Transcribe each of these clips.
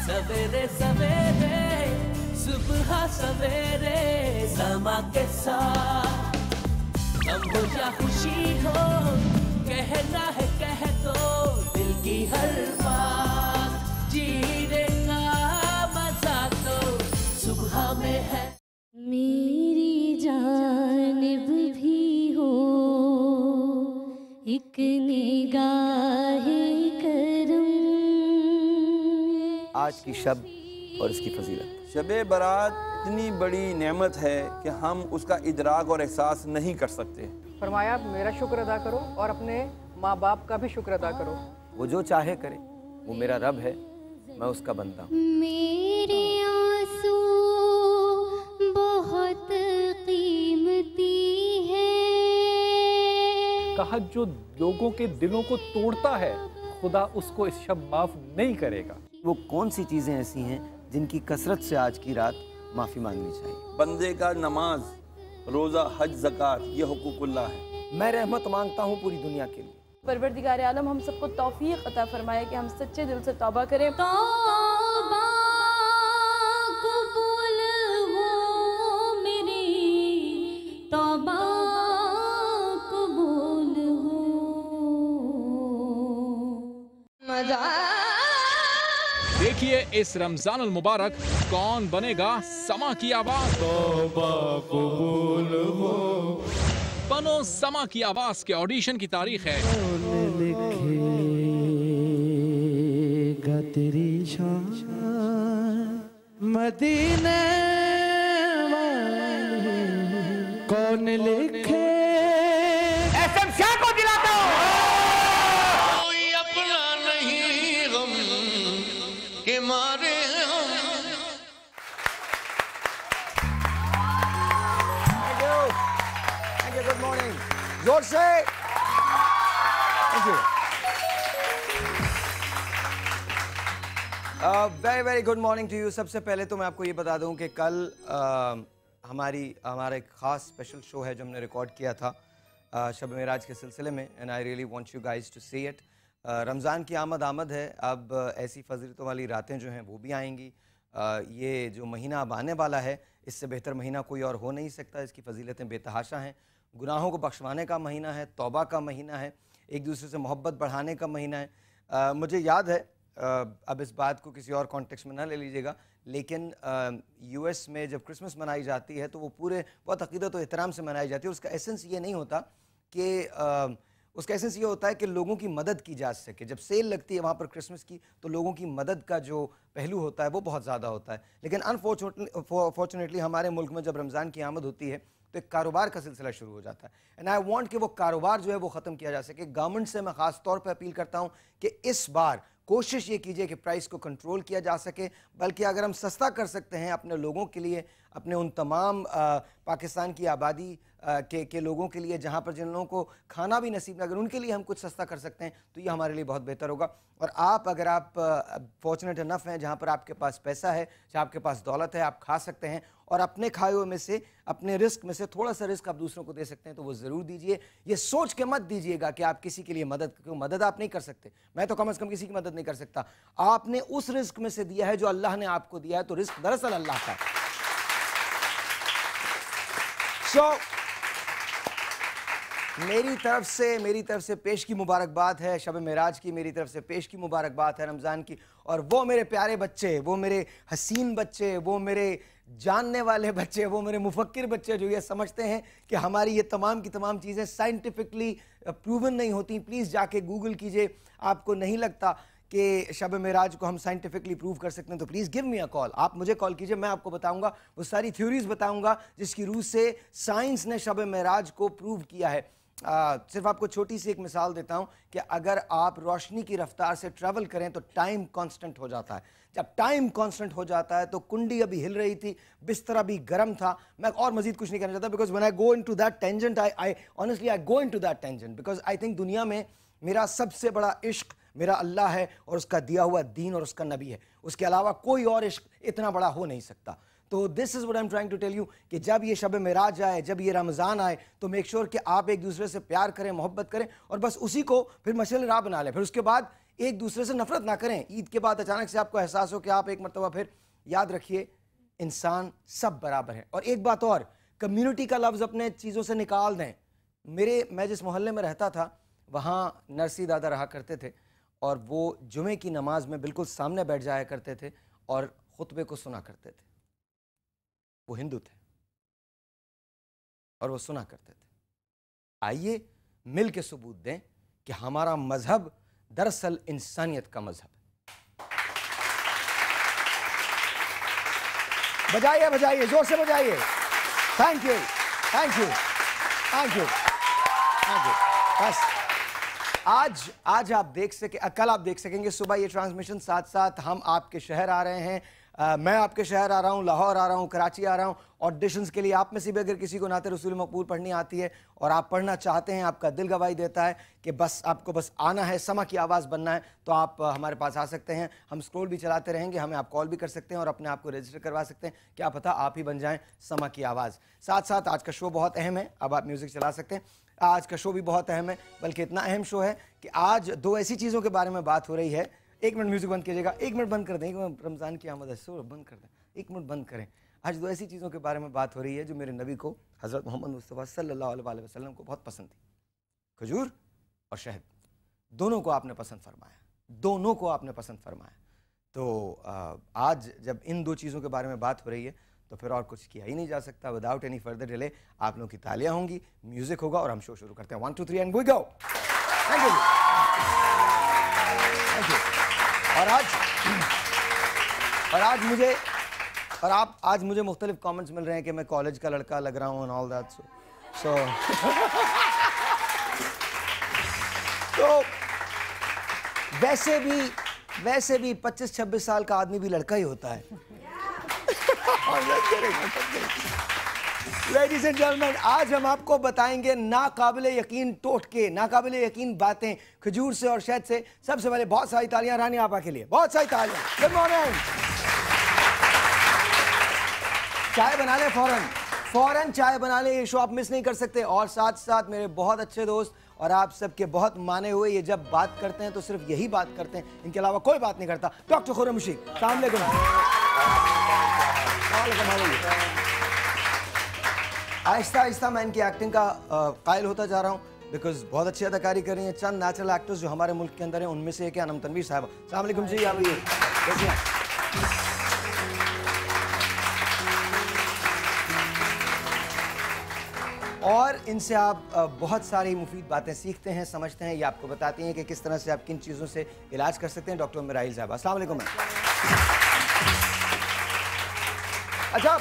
सवेरे सवेरे सुबह सवेरे समा के साथ गम हो या खुशी हो, कहना है कह दो दिल की हर बात, जीने का मजा तो सुबह में है। मेरी जानिब भी हो एक निगाहे करम। आज की शब और इसकी फजीलत। शब-ए बारात इतनी बड़ी नेमत है कि हम उसका इदराक और एहसास नहीं कर सकते। फरमाया मेरा शुक्र अदा करो और अपने माँ बाप का भी शुक्र अदा करो। वो जो चाहे करे, वो मेरा रब है, मैं उसका बंदा हूँ। मेरे आंसू बहुत कीमती है। कहा जो लोगों के दिलों को तोड़ता है, खुदा उसको इस शब माफ नहीं करेगा। वो कौन सी चीज़ें ऐसी हैं जिनकी कसरत से आज की रात माफ़ी मांगनी चाहिए? बंदे का नमाज, रोज़ा, हज, ज़कात ये हुकूकुल्लाह है। मैं रहमत मांगता हूँ पूरी दुनिया के लिए। परवरदिगार आलम हम सबको तौफीक अता फरमाए कि हम सच्चे दिल से तौबा करें। तौबा कबूल हो मेरी, तौबा कबूल हो। मजा देखिए इस रमजानुल मुबारक कौन बनेगा समा की आवाज। तौबा कबूल हो। बनो समा की आवाज के ऑडिशन की तारीख है तेरी शान मदीने वाले कौन लिखे। एसएम शाह को दिलाता हूँ। कोई अपना नहीं गम के मारे हम। थैंक यू, गुड मॉर्निंग, जोर से thank you. Very good morning to you. सबसे पहले तो मैं आपको ये बता दूं कि कल हमारा एक ख़ास स्पेशल शो है जो हमने रिकॉर्ड किया था शब मेराज के सिलसिले में, and I really want you guys to see it. Ramzan की आमद है। अब ऐसी फजीलतों वाली रातें जो हैं वो भी आएंगी। ये जो महीना अब आने वाला है, इससे बेहतर महीना कोई और हो नहीं सकता। इसकी फजीलतें बेतहाशा हैं। गुनाहों को बख्शवाने का महीना है, तौबा का महीना है, एक दूसरे से मोहब्बत बढ़ाने का महीना है। मुझे याद है, अब इस बात को किसी और कॉन्टेक्स्ट में ना ले लीजिएगा, लेकिन यूएस में जब क्रिसमस मनाई जाती है तो वो पूरे बहुत अक़ीदत और एहतराम से मनाई जाती है। उसका एसेंस ये नहीं होता कि उसका एसेंस ये होता है कि लोगों की मदद की जा सके। जब सेल लगती है वहाँ पर क्रिसमस की, तो लोगों की मदद का जो पहलू होता है वो बहुत ज़्यादा होता है। लेकिन अनफॉर्चुनेटली हमारे मुल्क में जब रमज़ान की आमद होती है तो एक कारोबार का सिलसिला शुरू हो जाता है। एंड आई वांट कि वो कारोबार जो है वो ख़त्म किया जा सके। गवर्नमेंट से मैं ख़ास तौर पर अपील करता हूँ कि इस बार कोशिश ये कीजिए कि प्राइस को कंट्रोल किया जा सके, बल्कि अगर हम सस्ता कर सकते हैं अपने लोगों के लिए, अपने उन तमाम पाकिस्तान की आबादी के लोगों के लिए जहाँ पर जिन लोगों को खाना भी नसीब ना, अगर उनके लिए हम कुछ सस्ता कर सकते हैं तो ये हमारे लिए बहुत बेहतर होगा। और अगर आप फॉर्चुनेट इनफ हैं जहाँ पर आपके पास पैसा है, जहाँ आपके पास दौलत है, आप खा सकते हैं और अपने खाए हुए में से, अपने रिस्क में से थोड़ा सा रिस्क आप दूसरों को दे सकते हैं तो वो ज़रूर दीजिए। ये सोच के मत दीजिएगा कि आप किसी के लिए मदद आप नहीं कर सकते। मैं तो कम से कम किसी की मदद नहीं कर सकता। आपने उस रिस्क में से दिया है जो अल्लाह ने आपको दिया है, तो रिस्क दरअसल अल्लाह का है। मेरी तरफ से पेश की मुबारकबाद है शब मेराज की, मेरी तरफ से पेश की मुबारकबाद है रमज़ान की। और वो मेरे प्यारे बच्चे, वो मेरे हसीन बच्चे, वो मेरे जानने वाले बच्चे, वो मेरे मुफक्किर बच्चे जो ये समझते हैं कि हमारी ये तमाम की तमाम चीज़ें साइंटिफिकली प्रूवन नहीं होती, प्लीज़ जाके गूगल कीजिए। आपको नहीं लगता कि शब मेराज को हम साइंटिफिकली प्रूव कर सकते हैं तो please give me a call. आप मुझे कॉल कीजिए, मैं आपको बताऊंगा, वो सारी थ्योरीज बताऊंगा जिसकी रूह से साइंस ने शब मेराज को प्रूव किया है। सिर्फ आपको छोटी सी एक मिसाल देता हूं कि अगर आप रोशनी की रफ्तार से ट्रैवल करें तो टाइम कांस्टेंट हो जाता है। जब टाइम कांस्टेंट हो जाता है तो कुंडी अभी हिल रही थी, बिस्तर अभी गर्म था। मैं और मजीद कुछ नहीं कहना चाहता, because when I go into that tangent, I honestly I go into that tangent because I think दुनिया में मेरा सबसे बड़ा इश्क मेरा अल्लाह है और उसका दिया हुआ दीन और उसका नबी है। उसके अलावा कोई और इश्क इतना बड़ा हो नहीं सकता। तो this is what I am trying to tell you कि जब ये शब मेराज आए, जब ये रमज़ान आए, तो मेक श्योर कि आप एक दूसरे से प्यार करें, मोहब्बत करें और बस उसी को फिर मशअल राह बना लें। फिर उसके बाद एक दूसरे से नफरत ना करें। ईद के बाद अचानक से आपको एहसास हो कि आप एक मरतबा फिर, याद रखिए इंसान सब बराबर है। और एक बात और, कम्युनिटी का लफ्ज़ अपने चीज़ों से निकाल दें। मैं जिस मोहल्ले में रहता था वहाँ नरसी दादा रहा करते थे और वो जुमे की नमाज में बिल्कुल सामने बैठ जाया करते थे और खुतबे को सुना करते थे। वो हिंदू थे और वो सुना करते थे। आइए मिल के सबूत दें कि हमारा मजहब दरअसल इंसानियत का मजहब है। बजाइए बजाइए, जोर से बजाइए। Thank you thank you thank you thank you. बस आज आप देख सके, कल आप देख सकेंगे सुबह ये ट्रांसमिशन, साथ साथ हम आपके शहर आ रहे हैं। मैं आपके शहर आ रहा हूँ, लाहौर आ रहा हूँ, कराची आ रहा हूँ ऑडिशंस के लिए। आप में से भी अगर किसी को नाते रसूल मकबूल पढ़नी आती है और आप पढ़ना चाहते हैं, आपका दिल गवाही देता है कि आपको बस आना है, समा की आवाज़ बनना है, तो आप हमारे पास आ सकते हैं। हम स्क्रॉल भी चलाते रहेंगे, हमें आप कॉल भी कर सकते हैं और अपने आप को रजिस्टर करवा सकते हैं। क्या पता आप ही बन जाएं समा की आवाज़। साथ साथ आज का शो बहुत अहम है, अब आप म्यूज़िक चला सकते हैं। आज का शो भी बहुत अहम है, बल्कि इतना अहम शो है कि आज दो ऐसी चीज़ों के बारे में बात हो रही है। एक मिनट म्यूजिक बंद कीजिएगा, एक मिनट बंद कर दें, रमज़ान की आमद है, शो बंद कर दें, एक मिनट बंद करें। आज दो ऐसी चीज़ों के बारे में बात हो रही है जो मेरे नबी को, हज़रत मोहम्मद मुस्तफ़ा सल्लल्लाहु अलैहि वसल्लम को बहुत पसंद थी। खजूर और शहद, दोनों को आपने पसंद फरमाया, दोनों को आपने पसंद फरमाया। तो आज जब इन दो चीज़ों के बारे में बात हो रही है तो फिर और कुछ किया ही नहीं जा सकता। विदाउट एनी फर्दर डिले आप लोगों की तालियां होंगी, म्यूजिक होगा और हम शो शुरू करते हैं। 1 2 3 and we go. Thank you thank you. आज मुझे मुख्तलिफ कमेंट्स मिल रहे हैं कि मैं कॉलेज का लड़का लग रहा हूँ एंड ऑल दैट। सो तो वैसे भी 25-26 साल का आदमी भी लड़का ही होता है। लेडीज एंड जेंटलमैन, आज हम आपको बताएंगे नाकाबिले यकीन टोटके, नाकाबिले यकीन बातें खजूर से और शहद से। सबसे पहले बहुत सारी तालियां रानी आपा के लिए, बहुत सारी तालियां। Good morning. चाय बना ले, फौरन चाय बना ले, ये शो आप मिस नहीं कर सकते। और साथ साथ मेरे बहुत अच्छे दोस्त और आप सबके बहुत माने हुए, ये जब बात करते हैं तो सिर्फ यही बात करते हैं, इनके अलावा कोई बात नहीं करता। डॉक्टर खुर्रम मुशीक, अस्सलाम वालेकुम। आहिस्ता आहिस्ता मैं इनकी एक्टिंग का कायल होता जा रहा हूँ, बिकॉज बहुत अच्छी अदाकारी कर रही हैं। चंद नेचुरल एक्टर्स जो हमारे मुल्क के अंदर हैं उनमें से एक है अनम तनवीर साहब। अस्सलाम वालेकुम जी, आप कैसे हैं? और इनसे आप बहुत सारी मुफीद बातें सीखते हैं, समझते हैं। ये आपको बताती हैं कि किस तरह से आप किन चीज़ों से इलाज कर सकते हैं। डॉक्टर मिराइल साहब, अस्सलाम वालेकुम। अच्छा,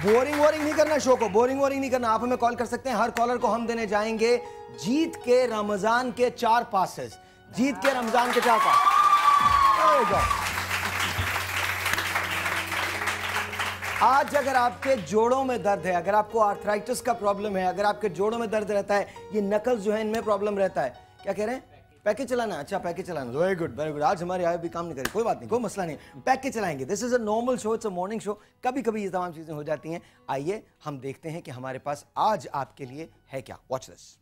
बोरिंग नहीं करना शो को, बोरिंग नहीं करना। आप हमें कॉल कर सकते हैं। हर कॉलर को हम देने जाएंगे जीत के रमजान के 4 पासेस, जीत के रमजान के 4 पास। आज अगर आपके जोड़ों में दर्द है, अगर आपको आर्थराइटिस का प्रॉब्लम है, अगर आपके जोड़ों में दर्द रहता है, ये नकल जो है इनमें प्रॉब्लम रहता है, क्या कह रहे हैं? पैकेज चलाना। अच्छा, पैकेज चलाना, वेरी गुड वेरी गुड। आज हमारी आय भी काम नहीं करी, कोई बात नहीं, कोई मसला नहीं, पैकेज चलाएंगे। This is a normal show, it's a morning show. कभी कभी ये तमाम चीजें हो जाती हैं। आइए हम देखते हैं कि हमारे पास आज आपके लिए है क्या। Watch this.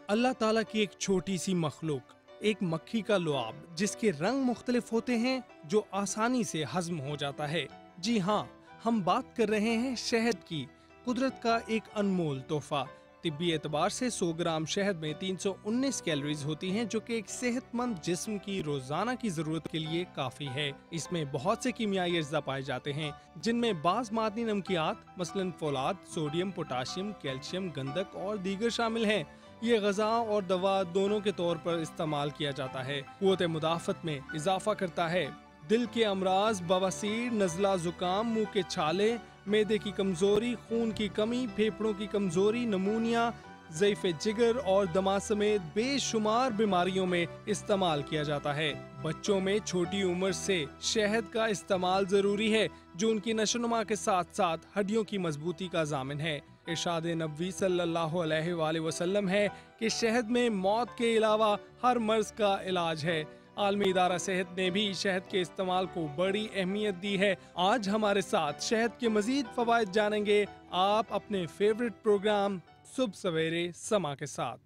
अल्लाह ताला की एक छोटी सी मखलूक, एक मक्खी का लुआब, जिसके रंग मुख्तलिफ होते हैं, जो आसानी से हजम हो जाता है। जी हाँ, हम बात कर रहे हैं शहद की, कुदरत का एक अनमोल तोहफा। तिब्बी एतबार से 100 ग्राम शहद में 319 कैलोरीज होती हैं, जो कि एक सेहतमंद जिस्म की रोजाना की जरूरत के लिए काफी है। इसमें बहुत से कीमियाई अज्जा पाए जाते हैं, जिनमें बाज मादनी नमकियात मसलन फौलाद, सोडियम, पोटाशियम, कैल्शियम, गंधक और दीगर शामिल हैं। ये ग़िज़ा और दवा दोनों के तौर पर इस्तेमाल किया जाता है। क़ुव्वत मुदाफ़त में इजाफा करता है, दिल के अमराज, बवासीर, नज़ला, ज़ुकाम, मुंह के छाले, मैदे की कमज़ोरी, खून की कमी, फेफड़ों की कमज़ोरी, नमूनिया, ज़ईफ़े जिगर और दमा समेत बेशुमार बीमारियों में इस्तेमाल किया जाता है। बच्चों में छोटी उम्र से शहद का इस्तेमाल ज़रूरी है, जो उनकी नशोनुमा के साथ साथ हड्डियों की मजबूती का ज़ामिन है। इरशाद नबी सल्लल्लाहु अलैहि वसल्लम है कि शहद में मौत के अलावा हर मर्ज का इलाज है। आलमी इदारा सेहत ने भी शहद के इस्तेमाल को बड़ी अहमियत दी है। आज हमारे साथ शहद के मजीद फवायद जानेंगे आप अपने फेवरेट प्रोग्राम सुबह सवेरे समा के साथ।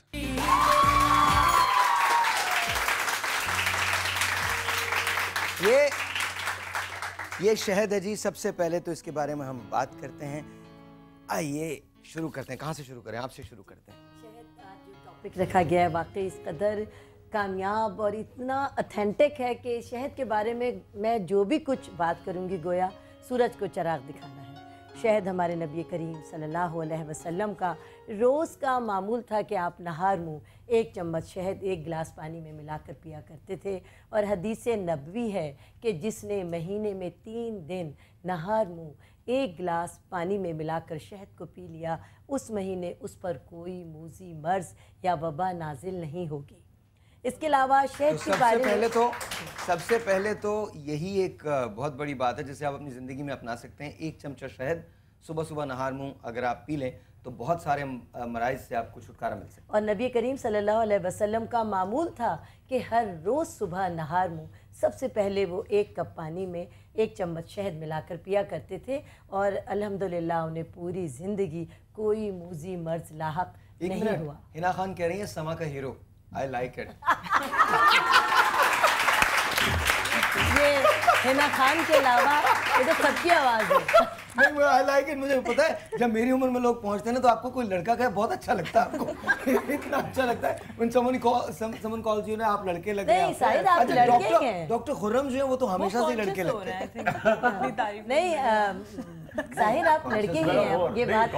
ये शहद है जी। सबसे पहले तो इसके बारे में हम बात करते हैं। आइए शुरू करते हैं। कहाँ से शुरू करें? आपसे शुरू करते हैं। शहद का जो टॉपिक रखा गया है वाकई इस कदर कामयाब और इतना ऑथेंटिक है कि शहद के बारे में मैं जो भी कुछ बात करूंगी गोया सूरज को चिराग दिखाना है। शहद हमारे नबी करीम सल्लल्लाहु अलैहि वसल्लम का रोज़ का मामूल था कि आप नहार मुँह 1 चम्मच शहद 1 गिलास पानी में मिलाकर पिया करते थे। और हदीस नबवी है कि जिसने महीने में 3 दिन नहार मुँह 1 गिलास पानी में मिलाकर शहद को पी लिया, उस महीने उस पर कोई मूजी मर्ज या वबा नाजिल नहीं होगी। इसके अलावा शहद तो के बारे में सबसे पहले तो यही एक बहुत बड़ी बात है जिसे आप अपनी ज़िंदगी में अपना सकते हैं। 1 चमचा शहद सुबह सुबह नहार मुँह अगर आप पी लें तो बहुत सारे मराइज से आपको छुटकारा मिल सकता है। और नबी करीम सल्लल्लाहु अलैहि वसल्लम का मामूल था कि हर रोज़ सुबह नहार मुँह सबसे पहले वो 1 कप पानी में 1 चम्मच शहद मिलाकर पिया करते थे और अल्हम्दुलिल्लाह उन्हें पूरी ज़िंदगी कोई मूजी मर्ज लाहक नहीं हुआ। हिना खान कह रही है समा का हीरो। I like it. ये हिना खान के अलावा ये तो सबकी आवाज़ है। नहीं, I like it। मुझे पता है जब मेरी उम्र में लोग पहुंचते हैं ना तो आपको कोई लड़का कहे बहुत अच्छा लगता है आपको। इतना अच्छा लगता है। When someone calls you ना आप लड़के लगे हैं। नहीं शायद आप लड़के हैं। डॉक्टर खुर्रम जो है वो तो हमेशा से लड़के लगते हैं। नहीं जाहिर आप लड़के ही हैं। ये बात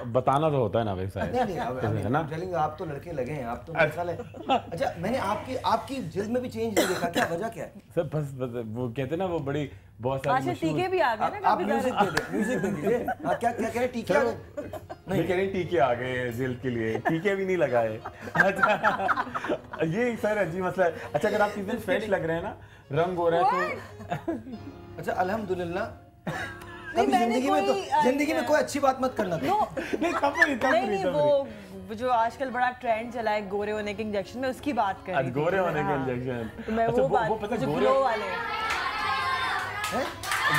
बताना तो होता है ना भाई साहब। है ना चलेंगे। आप तो लड़के लगे हैं। आप तो मिसाल है। अच्छा मैंने आपकी जिल्द में भी चेंज नहीं देखा। क्या वजह क्या है? सर बस वो कहते ना वो बड़ी बहुत सारी टीके भी आ गए ना। आप म्यूजिक दे दीजिए। क्या कह रहे टीके आ गए? नहीं कह रहे टीके आ गए जिल्द के लिए। टीके भी नहीं लगाए। अच्छा ये सर अजीब मसला है। अच्छा अगर आप किसी दिन फ्रेश लग रहे हैं ना रंग हो रहा है तो अच्छा अल्हम्दुलिल्लाह। कभी जिंदगी में कोई अच्छी बात मत करना। नहीं वो जो आजकल बड़ा ट्रेंड चला है गोरे होने के इंजेक्शन में उसकी बात कर रही थी। गोरे होने के इंजेक्शन तो मैं वो बात जो ग्लो वाले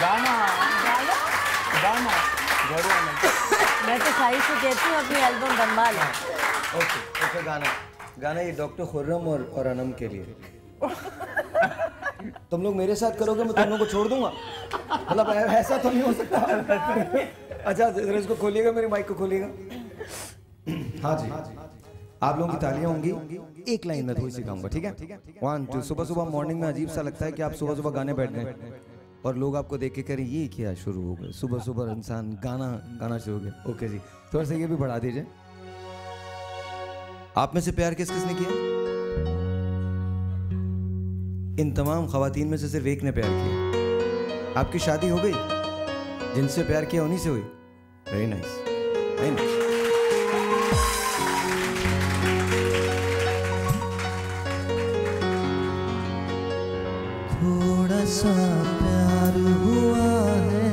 गाना गोरे होने। मैं तो साहिर से कहती हूँ अपनी एल्बम बनवा लें। ओके गाना ये डॉक्टर खुर्रम और अनम के लिए। तुम लोग मेरे साथ करोगे मैं तुम लोगों को छोड़ दूंगा। मतलब ऐसा तो नहीं हो सकता। अच्छा जरा इसको खोलिएगा, मेरी माइक को खोलिएगा। हाँ जी आप लोगों की तालियां होंगी। एक लाइन में थोड़ी सी गाऊंगा, ठीक है? 1 2। सुबह सुबह मॉर्निंग में अजीब सा लगता है कि आप सुबह सुबह गाने बैठ गए और लोग आपको देख के कह रहे ये क्या शुरू हो गए। सुबह सुबह इंसान गाना शुरू हो गया। ओके जी थोड़ा सा ये भी बढ़ा दीजिए। आप में से प्यार किस किसने किया? इन तमाम ख़वातीन में से सिर्फ एक ने प्यार किया। आपकी शादी हो गई? जिनसे प्यार किया उन्हीं से हुई। Very nice, very nice. थोड़ा सा प्यार हुआ है,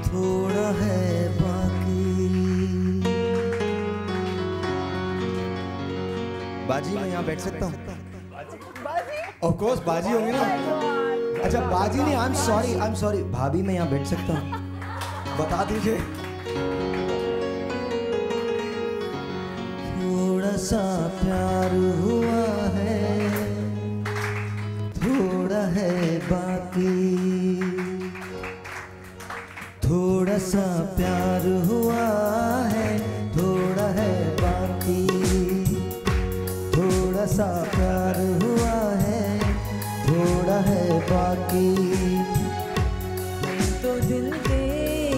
थोड़ा है बाजी। मैं यहाँ बैठ सकता हूँ? ऑफ कोर्स बाजी होंगी ना। अच्छा बाजी नहीं, आई एम सॉरी भाभी मैं यहाँ बैठ सकता हूँ? बता दीजिए। थोड़ा सा प्यार हुआ है, थोड़ा है बाकी। थोड़ा सा प्यार हुआ है, थोड़ा है बाकी। थोड़ा सा प्यार हुआ है, थोड़ा है बाकी। तो दिल दे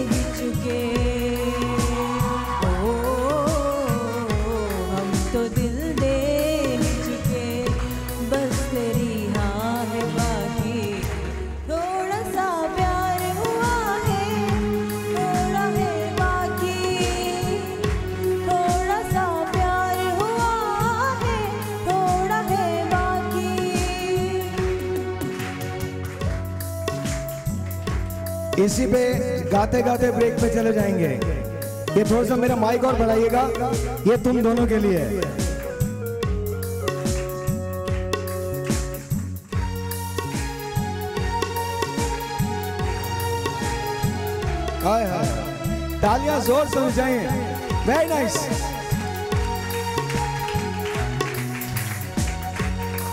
ही चुके, ओ हम तो दिल दे ही चुके, बस तेरी हाँ है बाकी। थोड़ा सा प्यार हुआ है, थोड़ा है बाकी। थोड़ा सा प्यार हुआ है, थोड़ा है बाकी। इसी पे गाते गाते ब्रेक पे चले जाएंगे। ये थोड़ा सा मेरा माइक और बढ़ाइएगा, ये तुम दोनों के लिए है। हाय हाय, तालियां जोर से हो जाएं। Very nice.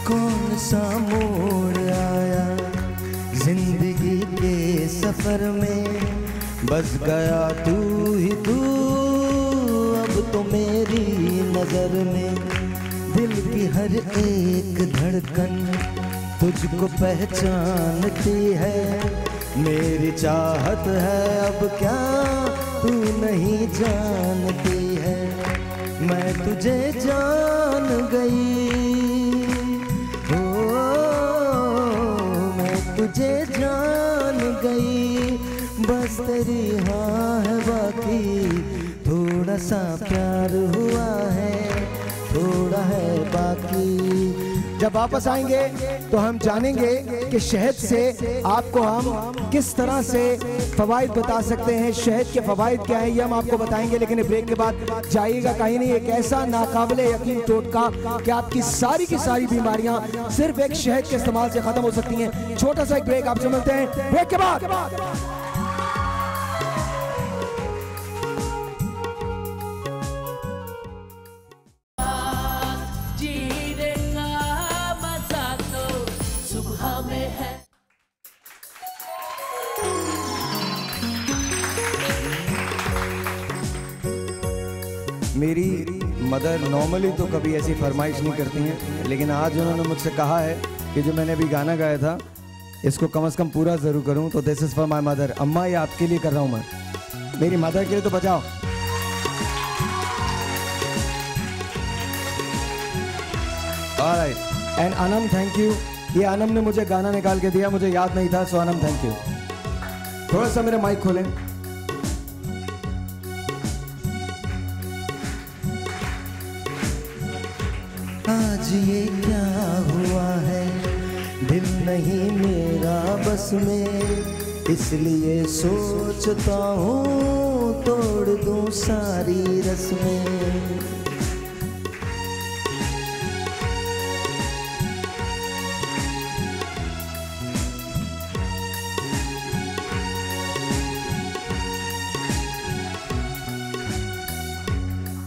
कौन सा मोड़ आया जिंदगी के सफर में, बस गया तू ही तू अब तो मेरी नजर में। दिल की हर एक धड़कन तुझको पहचानती है, मेरी चाहत है अब क्या तू नहीं जानती है। मैं तुझे जान गई, ओ मैं तुझे जान गई, बस तेरी हाँ है बाकी, थोड़ा सा प्यार हुआ है, थोड़ा है बाकी। जब वापस आएंगे तो हम जानेंगे कि शहद से आपको हम किस तरह से फवाइद बता सकते हैं, शहद के फवाइद क्या हैं ये हम आपको बताएंगे। लेकिन ब्रेक के बाद जाइएगा कहीं नहीं, एक ऐसा नाकाबिले यकीन टोटका कि आपकी सारी की सारी बीमारियां सिर्फ एक शहद के इस्तेमाल से खत्म हो सकती हैं। छोटा सा एक ब्रेक, आपसे मिलते हैं ब्रेक के बाद। मेरी मदर नॉर्मली तो कभी ऐसी फरमाइश नहीं करती हैं, लेकिन आज उन्होंने मुझसे कहा है कि जो मैंने अभी गाना गाया था इसको कम से कम पूरा ज़रूर करूं, तो this is for my mother. अम्मा ये आपके लिए कर रहा हूं मैं, मेरी मदर के लिए तो बचाओ। Alright, and Anam thank you. ये अनम ने मुझे गाना निकाल के दिया, मुझे याद नहीं था, सो अनम थैंक यू। थोड़ा सा मेरा माइक खोलें। आज ये क्या हुआ है, दिल नहीं मेरा बस में, इसलिए सोचता हूँ तोड़ दूँ सारी रस्में।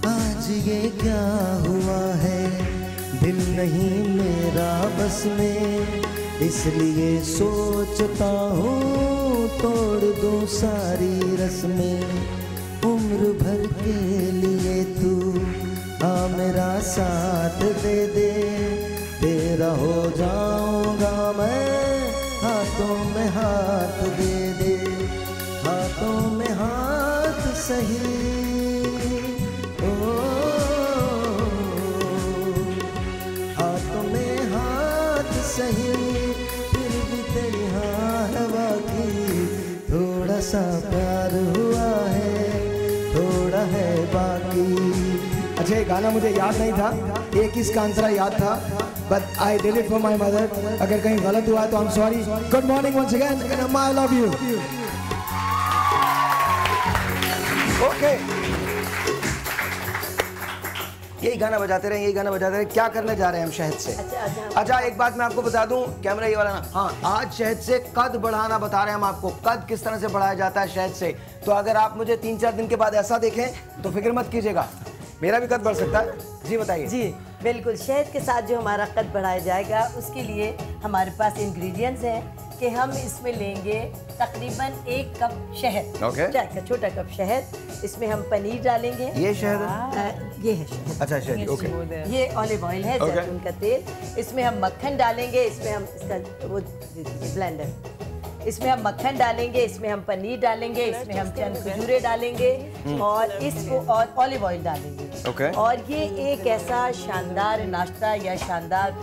आज ये क्या हुआ है, दिल नहीं मेरा बस में, इसलिए सोचता हूँ तोड़ दूँ सारी रस्में। उम्र भर के लिए तू हाँ मेरा साथ दे दे, तेरा हो जाऊँगा मैं, हाथों में हाथ दे दे, हाथों में हाथ सही। सही फिर भी तेरी हाँ है बाकी, थोड़ा सा प्यार हुआ है, थोड़ा है बाकी। अच्छा ये गाना मुझे याद नहीं था, एक इसका आंसर याद था, but I did it for my mother. अगर कहीं गलत हुआ तो I am sorry. Good morning once again and अम्मा आई लव यू। ओके, यही गाना बजाते रहे, यही गाना बजाते रहे। क्या करने जा रहे हैं हम शहद से? अच्छा एक बात मैं आपको बता दूं, कैमरा ये वाला ना, हाँ आज शहद से कद बढ़ाना बता रहे हैं हम आपको, कद किस तरह से बढ़ाया जाता है शहद से। तो अगर आप मुझे 3-4 दिन के बाद ऐसा देखें तो फिक्र मत कीजिएगा, मेरा भी कद बढ़ सकता है। जी बताइए। जी बिल्कुल, शहद के साथ जो हमारा कद बढ़ाया जाएगा उसके लिए हमारे पास इंग्रेडिएंट्स हैं कि हम इसमें लेंगे तकरीबन 1 कप शहद, चाय का छोटा कप शहद। इसमें हम पनीर डालेंगे। ये शहद ये है शहद। अच्छा शहद, ओके। ये ऑलिव ऑयल है, जैतून का तेल। इसमें हम मक्खन डालेंगे, इसमें हम इसका वो ब्लेंडर, इसमें हम मक्खन डालेंगे, इसमें हम पनीर डालेंगे, इसमें हम चंद खजूरे डालेंगे और इसको और ऑलिव ऑयल डालेंगे। और ये एक ऐसा शानदार नाश्ता या शानदार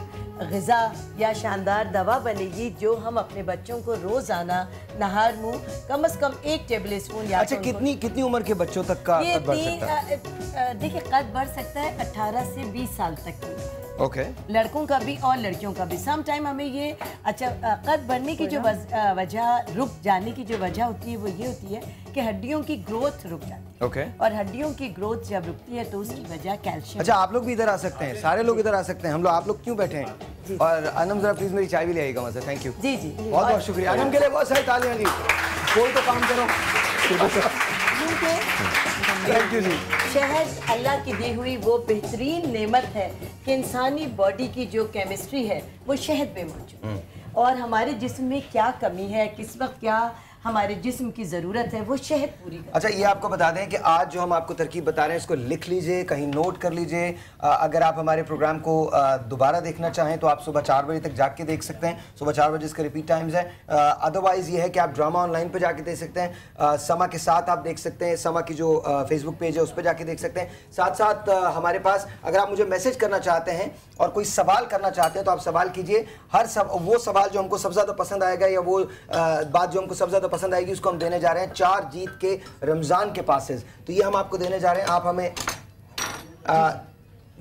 ग़िज़ा या शानदार दवा बनेगी जो हम अपने बच्चों को रोज़ाना नहार मुँह कम से कम 1 टेबल स्पून या अच्छा कितनी उम्र के बच्चों तक का कद बढ़ सकता है? देखिए कद बढ़ सकता है 18 से 20 साल तक की। ओके। लड़कों का भी और लड़कियों का भी। सम टाइम हमें ये अच्छा कद बढ़ने की जो वजह, रुक जाने की जो वजह होती है वो ये होती है कि हड्डियों की ग्रोथ रुक जाती है। और हड्डियों की ग्रोथ जब रुकती है तो उसकी वजह कैल्शियम। अच्छा आप लोग भी इधर आ सकते हैं, सारे लोग इधर आ सकते हैं, हम लोग आप लोग क्यों बैठे हैं? और अनम जरा प्लीज मेरी चाय भी ले आइएगा वहाँ से। Thank you. जी जी बहुत बहुत शुक्रिया। अनम के लिए बहुत सारी तालियां जी। कोई तो काम करो। थैंक यू जी। शहद अल्लाह की दी हुई वो बेहतरीन नेमत है कि इंसानी बॉडी की जो केमिस्ट्री है वो शहद में मौजूद है, और हमारे जिस्म में क्या कमी है, किस वक्त क्या हमारे जिस्म की ज़रूरत है, वो शहद पूरी करता है। अच्छा, ये आपको बता दें कि आज जो हम आपको तरकीब बता रहे हैं इसको लिख लीजिए, कहीं नोट कर लीजिए। अगर आप हमारे प्रोग्राम को दोबारा देखना चाहें तो आप सुबह 4 बजे तक जाके देख सकते हैं। सुबह 4 बजे इसका रिपीट टाइम्स है। अदरवाइज़ ये है कि आप ड्रामा ऑनलाइन पे जाके देख सकते हैं, समा के साथ आप देख सकते हैं, समा की जो फेसबुक पेज है उस पर जाके देख सकते हैं। साथ साथ हमारे पास अगर आप मुझे मैसेज करना चाहते हैं और कोई सवाल करना चाहते हैं तो आप सवाल कीजिए। वो सवाल जो हमको सबसे ज़्यादा पसंद आएगा या वो बात जो हमको सबसे ज़्यादा पसंद आएगी उसको हम देने जा रहे हैं 4 जीत के रमजान के पासेस। तो ये हम आपको देने जा रहे हैं। आप हमें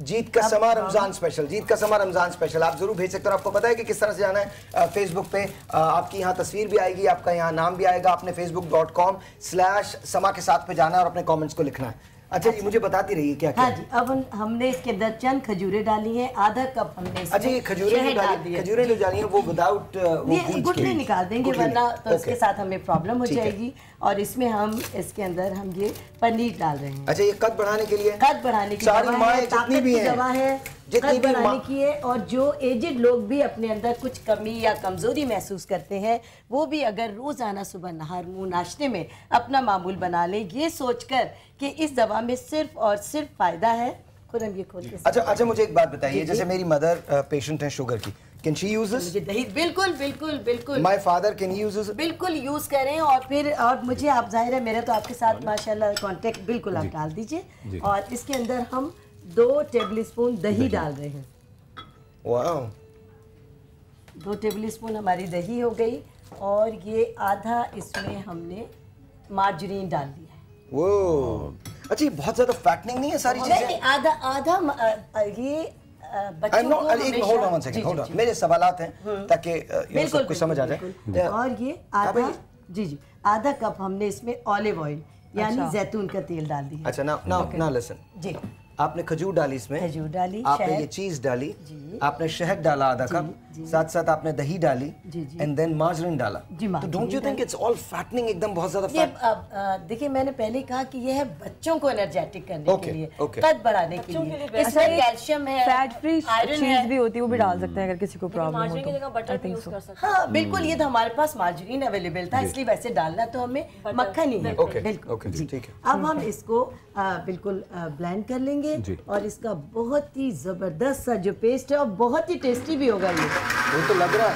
जीत का समा रमजान स्पेशल, जीत का समा रमजान स्पेशल आप जरूर भेज सकते हो। आपको पता है कि किस तरह से जाना है। फेसबुक पे आपकी यहाँ तस्वीर भी आएगी, आपका यहाँ नाम भी आएगा। आपने facebook.com/समा के साथ पे जाना है और अपने कमेंट्स को लिखना है। अच्छा जी, मुझे बताती रहिए क्या क्या। हाँ जी, अब हमने इसके अंदर चंद खजूरें डाली हैं, आधा कप हमने इसमें अच्छा, ये खजूरें डाली हैं वो विदाउट गुठली निकाल देंगे, वरना तो इसके साथ हमें प्रॉब्लम हो जाएगी। और इसमें हम इसके अंदर हम ये पनीर डाल रहे हैं। अच्छा, ये कद बढ़ाने के लिए, कद बढ़ाने की दवा है, ताकत की दवा है, कद बढ़ाने की है। और जो एजेड लोग भी अपने अंदर कुछ कमी या कमजोरी महसूस करते हैं वो भी अगर रोजाना सुबह नहर मुंह नाश्ते में अपना मामूल बना लें, ये सोचकर कि इस दवा में सिर्फ और सिर्फ फायदा है। खुरम ये खोल के। अच्छा, मुझे एक बात बताइए, जैसे मेरी मदर पेशेंट है शुगर की, कैन शी यूज दिस? दही बिल्कुल बिल्कुल बिल्कुल। My father can use this? बिल्कुल यूज करें। और फिर और मुझे आप जाहिर है मेरा तो आपके साथ माशाल्लाह कांटेक्ट बिल्कुल आप डाल दीजिए। और इसके अंदर हम 2 टेबलस्पून दही डाल रहे हैं। वाओ, 2 टेबलस्पून हमारी दही हो गई। और ये आधा इसमें हमने मार्जरीन डाल दिया है। वो अच्छा, ये बहुत ज्यादा फैटनिंग नहीं है सारी चीजें? नहीं, आधा ये बच्चों को होल्ड ऑन, मेरे सवालात हैं ताकि ये सब कुछ समझ आ जाए। और ये आधा जी आधा कप हमने इसमें ऑलिव ऑयल यानी जैतून का तेल डाल दिया। अच्छा, नाउ लिसन जी, आपने खजूर डाली, इसमें खजूर डाली, आपने ये चीज डाली, आपने शहद डाला आधा कप, साथ साथ आपने दही डाली एंड देन मार्जरीन डाला। तो don't you think it's all fattening, एकदम बहुत ज्यादा फैट? देखिए, मैंने पहले कहा कि ये है बच्चों को एनर्जेटिक करने के लिए, कद बढ़ाने के लिए। इसमें कैल्शियम है, फैट फ्री चीज भी होती है, वो भी डाल सकते हैं अगर किसी को प्रॉब्लम हो तो। हाँ बिल्कुल, ये तो हमारे पास मार्जरीन अवेलेबल था इसलिए वैसे डालना तो हमें मक्खन ही है। बिल्कुल ठीक है। अब हम इसको बिल्कुल ब्लेंड कर लेंगे और इसका बहुत ही जबरदस्त सा जो पेस्ट है और बहुत ही टेस्टी भी होगा ये। वो तो लग रहा है,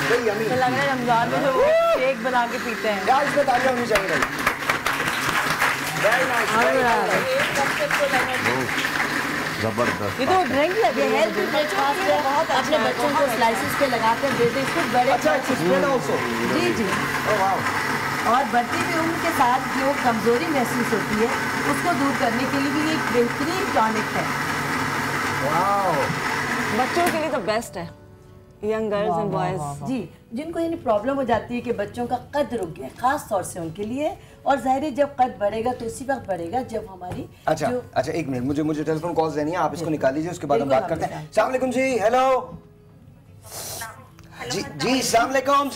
तो लग रहा है रमजान में लोग शेक बना के पीते हैं। यार इसमें तालियां होनी चाहिए। जबरदस्त, ये तो ड्रिंक लगे है, बहुत अपने बच्चों को स्लाइसेस पे लगाकर दे दे इसको बड़े। अच्छा, जी और बढ़ती हुई उम्र के साथ जो कमजोरी महसूस होती है उसको दूर करने के लिए भी एक बेहतरीन टॉनिक है। बच्चों के लिए तो बेस्ट है, यंग गर्ल्स एंड बॉयज जी, जिनको यानी प्रॉब्लम हो जाती है कि बच्चों का कद रुक गया, खास तौर से उनके लिए। और जाहिर है जब कद बढ़ेगा तो उसी वक्त बढ़ेगा जब हमारी अच्छा 1 मिनट, मुझे टेलीफोन कॉल्स देनी है, आप इसको निकाल लीजिए, उसके बाद हम बात करते हैं। अस्सलाम वालेकुम जी, हेलो जी अस्सलाम वालेकुम।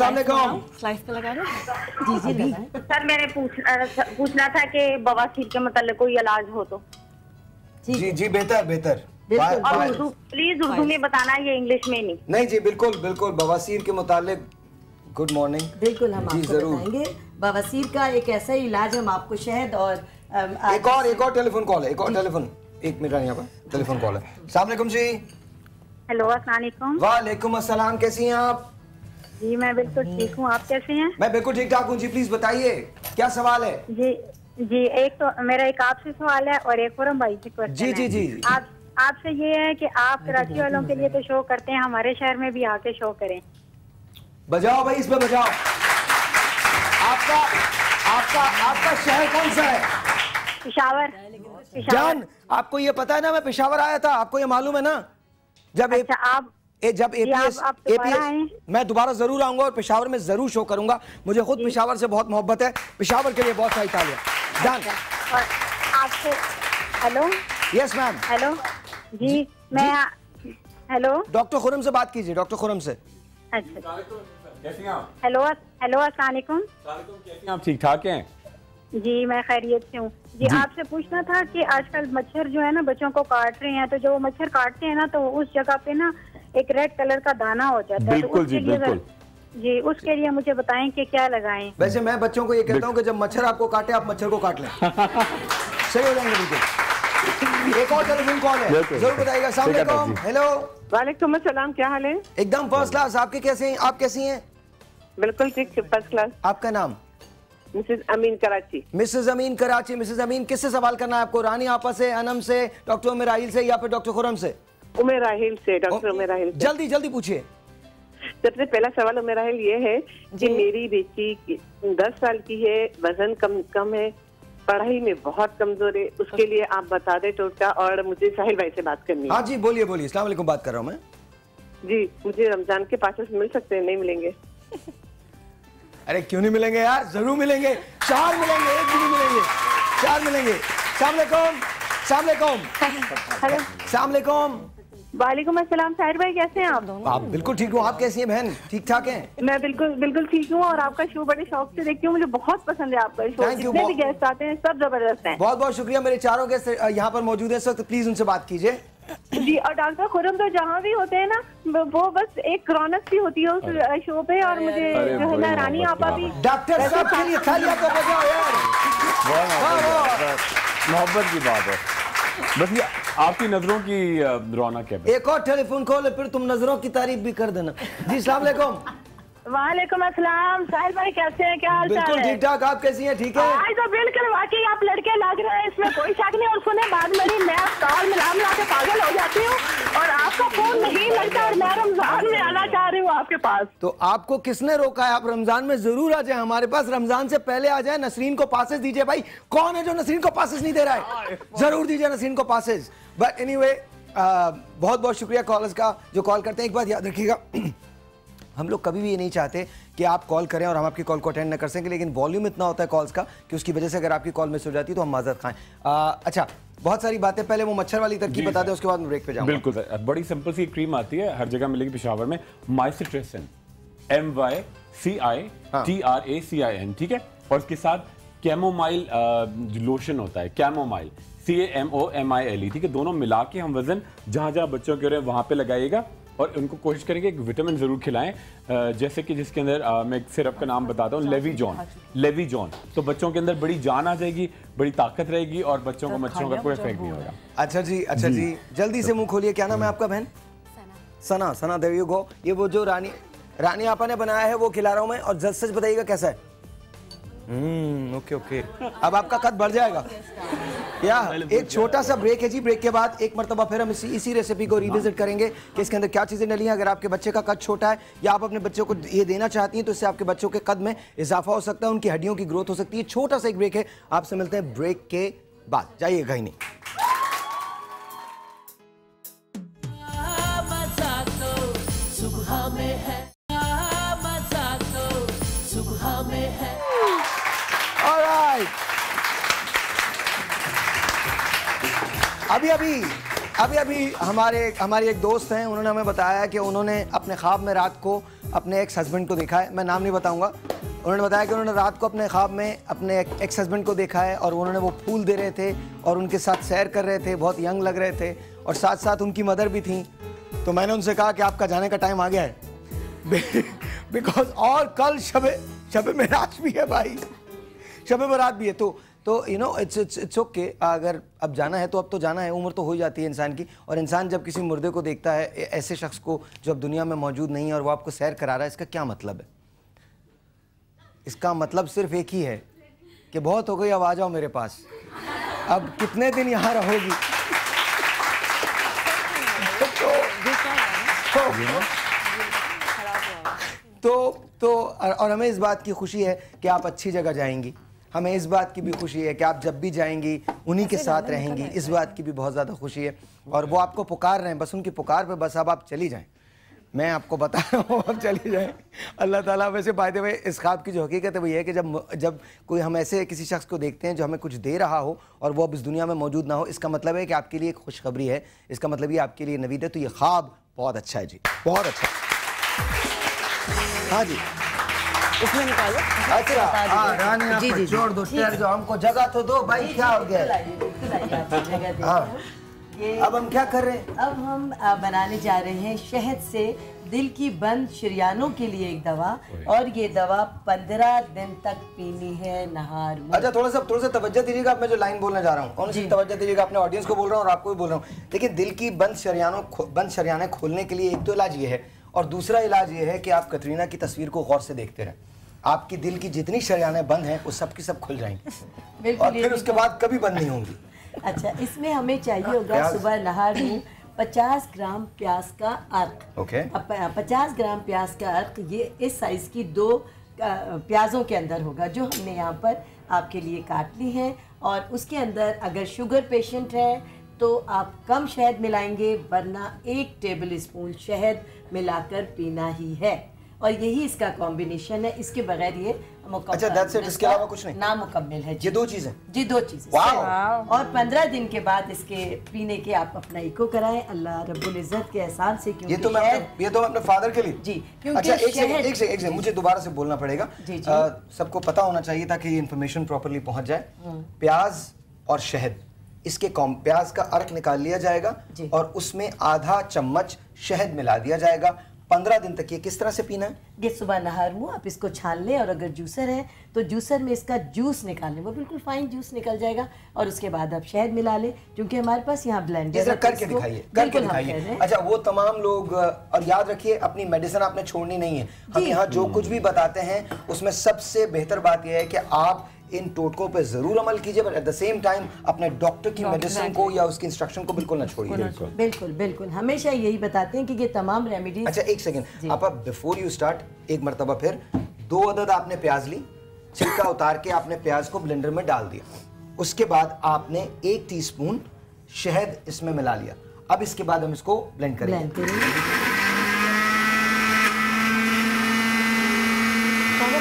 स्लाइस पे लगा दो। जी सर, मैंने पूछना था कि बवासीर के मतलब कोई इलाज हो तो। जी बेहतर। और प्लीज उर्दू में बताना, ये इंग्लिश में नहीं। जी बिल्कुल बवासीर के मुतालिक। Good morning. बिल्कुल हम आपको बताएंगे बवासीर का एक ऐसा इलाज। हम आपको शहद और एक और टेलीफोन कॉल है, एक मिनट यहाँ पर टेलीफोन कॉल है। अस्सलाम वालेकुम जी। हेलो, अस्सलाम वालेकुम। वालेकुम अस्सलाम, कैसी हैं आप? जी मैं बिल्कुल ठीक हूँ, आप कैसे हैं? मैं बिल्कुल ठीक ठाक हूँ जी, प्लीज बताइए क्या सवाल है? जी एक तो मेरा एक आपसे सवाल है और एक खुरम भाई से क्वेश्चन है। जी आपसे ये है कि आप कराची वालों के लिए तो शो करते हैं, हमारे शहर में भी आके शो करें। बजाओ भाई, इसमें बजाओ। आपका शहर कौन सा है? पेशावर। जान, आपको ये पता है ना मैं पेशावर आया था, आपको ये मालूम है ना? जब APS मैं दोबारा जरूर आऊंगा और पेशावर में जरूर शो करूंगा। मुझे खुद पेशावर से बहुत मोहब्बत है। पेशावर के लिए बहुत सारी तालियां। जान आपसे हेलो। Yes ma'am. हेलो जी, मैं हेलो डॉक्टर खुरम से बात कीजिए, डॉक्टर खुरम से। अच्छा कैसी हैं आप? हेलो हेलो, अस्सलाम वालेकुम। कैसी हैं आप? ठीक ठाक हैं? जी मैं खैरियत से हूँ जी। आपसे पूछना था कि आजकल मच्छर जो है ना बच्चों को काट रहे हैं, तो जो मच्छर काटते हैं ना तो उस जगह पे ना एक रेड कलर का दाना हो जाता है। बिल्कुल जी, बिल्कुल जी, उसके लिए मुझे बताएं कि क्या लगाएं। वैसे मैं बच्चों को ये कहता हूँ कि जब मच्छर आपको काटे आप मच्छर को काट लें, सही हो जाएंगे बिल्कुल। एक और टेलीफोन कॉल है, जरूर बताइएगा। अस्सलाम वालेकुम। हेलो। वालेकुम अस्सलाम, क्या हाल है? एकदम फर्स्ट क्लास। आपके कैसे हैं? आप कैसी हैं? बिल्कुल ठीक, फर्स्ट क्लास। आपका नाम? मिसेस अमीन कराची। मिसेस अमीन कराची। मिसेस अमीन, किससे सवाल करना है आपको? रानी आपा से, अनम से, डॉक्टर उमेराहिल से या फिर डॉक्टर खुरम से? उमेराहिल से, डॉक्टर उमेराहिल से। जल्दी जल्दी पूछिए। सबसे पहला सवाल उमेराहिल ये है कि मेरी बेटी 10 साल की है, वजन कम है, पढ़ाई में बहुत कमजोर है, उसके लिए आप बता दे टोटका। और मुझे साहिल भाई से बात करनी है। हाँ जी बोलिए बोलिए। अस्सलाम वालेकुम, बात कर रहा हूँ मैं। जी, मुझे रमजान के पासेस मिल सकते हैं? नहीं मिलेंगे? अरे क्यों नहीं मिलेंगे यार, जरूर मिलेंगे। 4 मिलेंगे, 1 भी नहीं मिलेंगे, 4 मिलेंगे। अस्सलाम वालेकुम। अस्सलाम वालेकुम। हेलो। अस्सलाम वालेकुम। वालेकुम अस्सलाम। साहिर भाई कैसे हैं आप? आप बिल्कुल ठीक हूँ, आप कैसी हैं बहन? ठीक ठाक हैं? मैं बिल्कुल ठीक हूँ और आपका शो बड़े शौक से देखती हूँ, मुझे बहुत पसंद है आपका शो। जितने भी गेस्ट आते हैं सब जबरदस्त हैं। बहुत बहुत शुक्रिया। मेरे चारों गेस्ट यहाँ पर मौजूद है इस वक्त, प्लीज उनसे बात कीजिए। जी, और डॉक्टर खुरम तो जहाँ भी होते हैं ना वो बस एक रौनक सी होती है उस शो पे। और मुझे जो है ना रानी आपा भी। डॉक्टर साहब के लिए खालिया तो बजाओ यार। मोहब्बत की बात है। बस ये आपकी नजरों की रौनक है। एक और टेलीफोन कॉल है, फिर तुम नजरों की तारीफ भी कर देना। जी अस्सलाम वालेकुम। वालेकुम अस्सलाम। साहिल भाई कैसे हैं, क्या हाल चाल है? बिल्कुल ठीक ठाक, आप कैसी हैं? ठीक है। आज तो बिल्कुल वाकई आप लड़के लग रहे हैं, इसमें कोई शक नहीं। और सुने बात मेरी, मैं कॉल मिला के पागल हो जाती हूँ और आपका फोन नहीं लगता और मैं रमजान में आना चाह रही हूँ आपके पास। तो आपको किसने रोका है? आप रमजान में जरूर आ जाए हमारे पास, रमजान से पहले आ जाए। नसरीन को पासेस दीजिए भाई। कौन है जो नसरीन को पासेस नहीं दे रहा है? जरूर दीजिए नसरीन को पासेस। बट एनीवे, बहुत बहुत शुक्रिया कॉलर्स का जो कॉल करते हैं। एक बात याद रखिएगा, हम लोग कभी भी ये नहीं चाहते कि आप कॉल करें और हम आपकी कॉल को अटेंड न कर सकें, लेकिन वॉल्यूम इतना होता है कॉल्स का कि उसकी वजह से अगर आपकी कॉल मिस हो जाती है तो हम माजरत खाएं। अच्छा, बहुत सारी बातें, पहले वो मच्छर वाली तरकीब बता दें, उसके बाद मैं ब्रेक पे जाऊंगा। बिल्कुल सर, बड़ी सिंपल सी क्रीम आती है, हर जगह मिलेगी पेशावर में, माइसिट्रेसिन, MYCITRACIN, ठीक है। और उसके साथ कैमोमाइल लोशन होता है, कैमोमाइल CAMOMILE, ठीक है। दोनों मिला के हम वजन जहाँ जहाँ बच्चों के हो रहे हैं वहाँ पे लगाइएगा और उनको कोशिश करेंगे एक विटामिन जरूर खिलाएं, जैसे कि जिसके अंदर मैं एक सिरप का नाम बताता हूँ, लेवीजॉन। तो बच्चों के अंदर बड़ी जान आ जाएगी, बड़ी ताकत रहेगी और बच्चों को मच्छरों का कोई इफेक्ट नहीं होगा। अच्छा जी, जल्दी से मुंह खोलिए। क्या नाम है आपका बहन? सना। There you go. ये वो जो रानी आपा ने बनाया है वो खिला रहा हूँ मैं, और जल्द सच बताइएगा कैसा है। ओके। अब आपका कद बढ़ जाएगा। या एक छोटा सा ब्रेक है जी, ब्रेक के बाद एक मरतबा फिर हम इसी रेसिपी को रिविजिट करेंगे कि इसके अंदर क्या चीज़ें डली हैं। अगर आपके बच्चे का कद छोटा है या आप अपने बच्चों को ये देना चाहती हैं तो इससे आपके बच्चों के कद में इजाफा हो सकता है, उनकी हड्डियों की ग्रोथ हो सकती है। छोटा सा एक ब्रेक है, आपसे मिलते हैं ब्रेक के बाद, जाइएगा ही नहीं। अभी हमारे एक दोस्त हैं, उन्होंने हमें बताया कि उन्होंने अपने ख्वाब में रात को अपने एक्स हस्बैंड को देखा है। मैं नाम नहीं बताऊंगा। उन्होंने बताया कि उन्होंने रात को अपने ख्वाब में अपने एक्स हस्बैंड को देखा है और उन्होंने वो फूल दे रहे थे और उनके साथ सैर कर रहे थे, बहुत यंग लग रहे थे और साथ साथ उनकी मदर भी थी। तो मैंने उनसे कहा कि आपका जाने का टाइम आ गया है बिकॉज और कल शब मेराज भी है भाई, शब बारात भी है। तो यू नो इट्स ओके। अगर अब जाना है तो अब तो जाना है, उम्र तो हो ही जाती है इंसान की। और इंसान जब किसी मुर्दे को देखता है, ऐसे शख्स को जो अब दुनिया में मौजूद नहीं है, और वो आपको सैर करा रहा है, इसका क्या मतलब है? इसका मतलब सिर्फ एक ही है कि बहुत हो गई, अब आ जाओ मेरे पास, अब कितने दिन यहाँ रहोगी। तो और हमें इस बात की खुशी है कि आप अच्छी जगह जाएंगी, हमें इस बात की भी खुशी है कि आप जब भी जाएंगी उन्हीं के साथ रहेंगी, इस बात की भी बहुत ज़्यादा खुशी है। और वो आपको पुकार रहे हैं, बस उनकी पुकार पे बस अब आप चली जाएं। मैं आपको बता रहा हूँ, अब चली जाएं। अल्लाह ताला वैसे बाय द वे इस ख्वाब की जो हकीकत है वो ये है कि जब कोई हम ऐसे किसी शख्स को देखते हैं जो हमें कुछ दे रहा हो और वो अब इस दुनिया में मौजूद ना हो, इसका मतलब है कि आपके लिए एक खुशखबरी है, इसका मतलब ये आपके लिए नवीद है। तो ये ख्वाब बहुत अच्छा है जी, बहुत अच्छा। हाँ जी उसमें निकालो। अच्छा हाँ रानी आप जी, छोड़ दो ठहर जाओ, हमको जगह तो दो भाई, क्या हो गया? हाँ अब हम क्या कर रहे हैं? अब हम बनाने जा रहे हैं शहद से दिल की बंद शरियानों के लिए एक दवा, और ये दवा 15 दिन तक पीनी है नहार मुँह। अच्छा थोड़ा सा तवज्जो दीजिएगा, मैं जो लाइन बोलने जा रहा हूँ कौन सी तवज्जो दीजिएगा, अपने ऑडियंस को बोल रहा हूँ और आपको भी बोल रहा हूँ। देखिए दिल की बंद शरियानें खोलने के लिए एक तो इलाज ये है, और दूसरा इलाज ये है कि आप कतरीना की तस्वीर को गौर से देखते रहें। आपकी दिल की जितनी शरियानें बंद हैं वो सब की सब खुल जाएंगी और फिर उसके बाद कभी बंद नहीं होंगी। अच्छा इसमें हमें चाहिए होगा सुबह नहार मुँह 50 ग्राम प्याज का अर्क। ओके 50 ग्राम प्याज का अर्क ये इस साइज की 2 प्याज़ों के अंदर होगा, जो हमने यहाँ पर आपके लिए काट ली है। और उसके अंदर अगर शुगर पेशेंट है तो आप कम शहद मिलाएंगे, वरना 1 टेबल स्पून शहद मिलाकर पीना ही है, और यही इसका कॉम्बिनेशन है। इसके बगैर ये अच्छा that's it, इसके अलावा कुछ नहीं, नामुकम्मल है। ये 2 चीजें जी 2 चीजें। और 15 दिन के बाद इसके पीने के आप अपना इको कराएं अल्लाह रब्बुल इज्जत के एहसान से। क्योंकि ये तो मैं अपने फादर के लिए जी। क्योंकि अच्छा एक सेकंड मुझे दोबारा से बोलना पड़ेगा, सबको पता होना चाहिए ताकि ये इन्फॉर्मेशन प्रॉपर्ली पहुंच जाए। प्याज और शहद, इसके प्याज का अर्क निकाल लिया जाएगा और उसमें आधा चम्मच शहद मिला दिया जाएगा। 15 दिन तक ये किस तरह से पीना है? ये सुबह नहार मुँह आप इसको छान लें, और अगर जूसर है तो जूसर में इसका जूस निकाल लें, वो बिल्कुल फाइन जूस निकल जाएगा, और उसके बाद आप शहद मिला लें, क्योंकि हमारे पास यहाँ ब्लेंडर है। करके दिखाइए। अच्छा वो तमाम लोग, और याद रखिए अपनी मेडिसिन आपने छोड़नी नहीं है। हम यहाँ जो कुछ भी बताते हैं उसमें सबसे बेहतर बात यह है कि आप इन टोटकों पे जरूर अमल कीजिए, but at the same time अपने डॉक्टर की मेडिसिन को या उसकी इंस्ट्रक्शन को बिल्कुल ना छोड़िए। बिल्कुल बिल्कुल हमेशा यही बताते हैं कि ये तमाम रेमेडीज। अच्छा एक सेकंड आप बिफोर यू स्टार्ट एक मरतबा फिर 2 अदद आपने प्याज ली, छिलका उतार के आपने प्याज को ब्लेंडर में डाल दिया, उसके बाद आपने 1 टीस्पून शहद इसमें मिला लिया। अब इसके बाद हम इसको ब्लेंड करेंगे।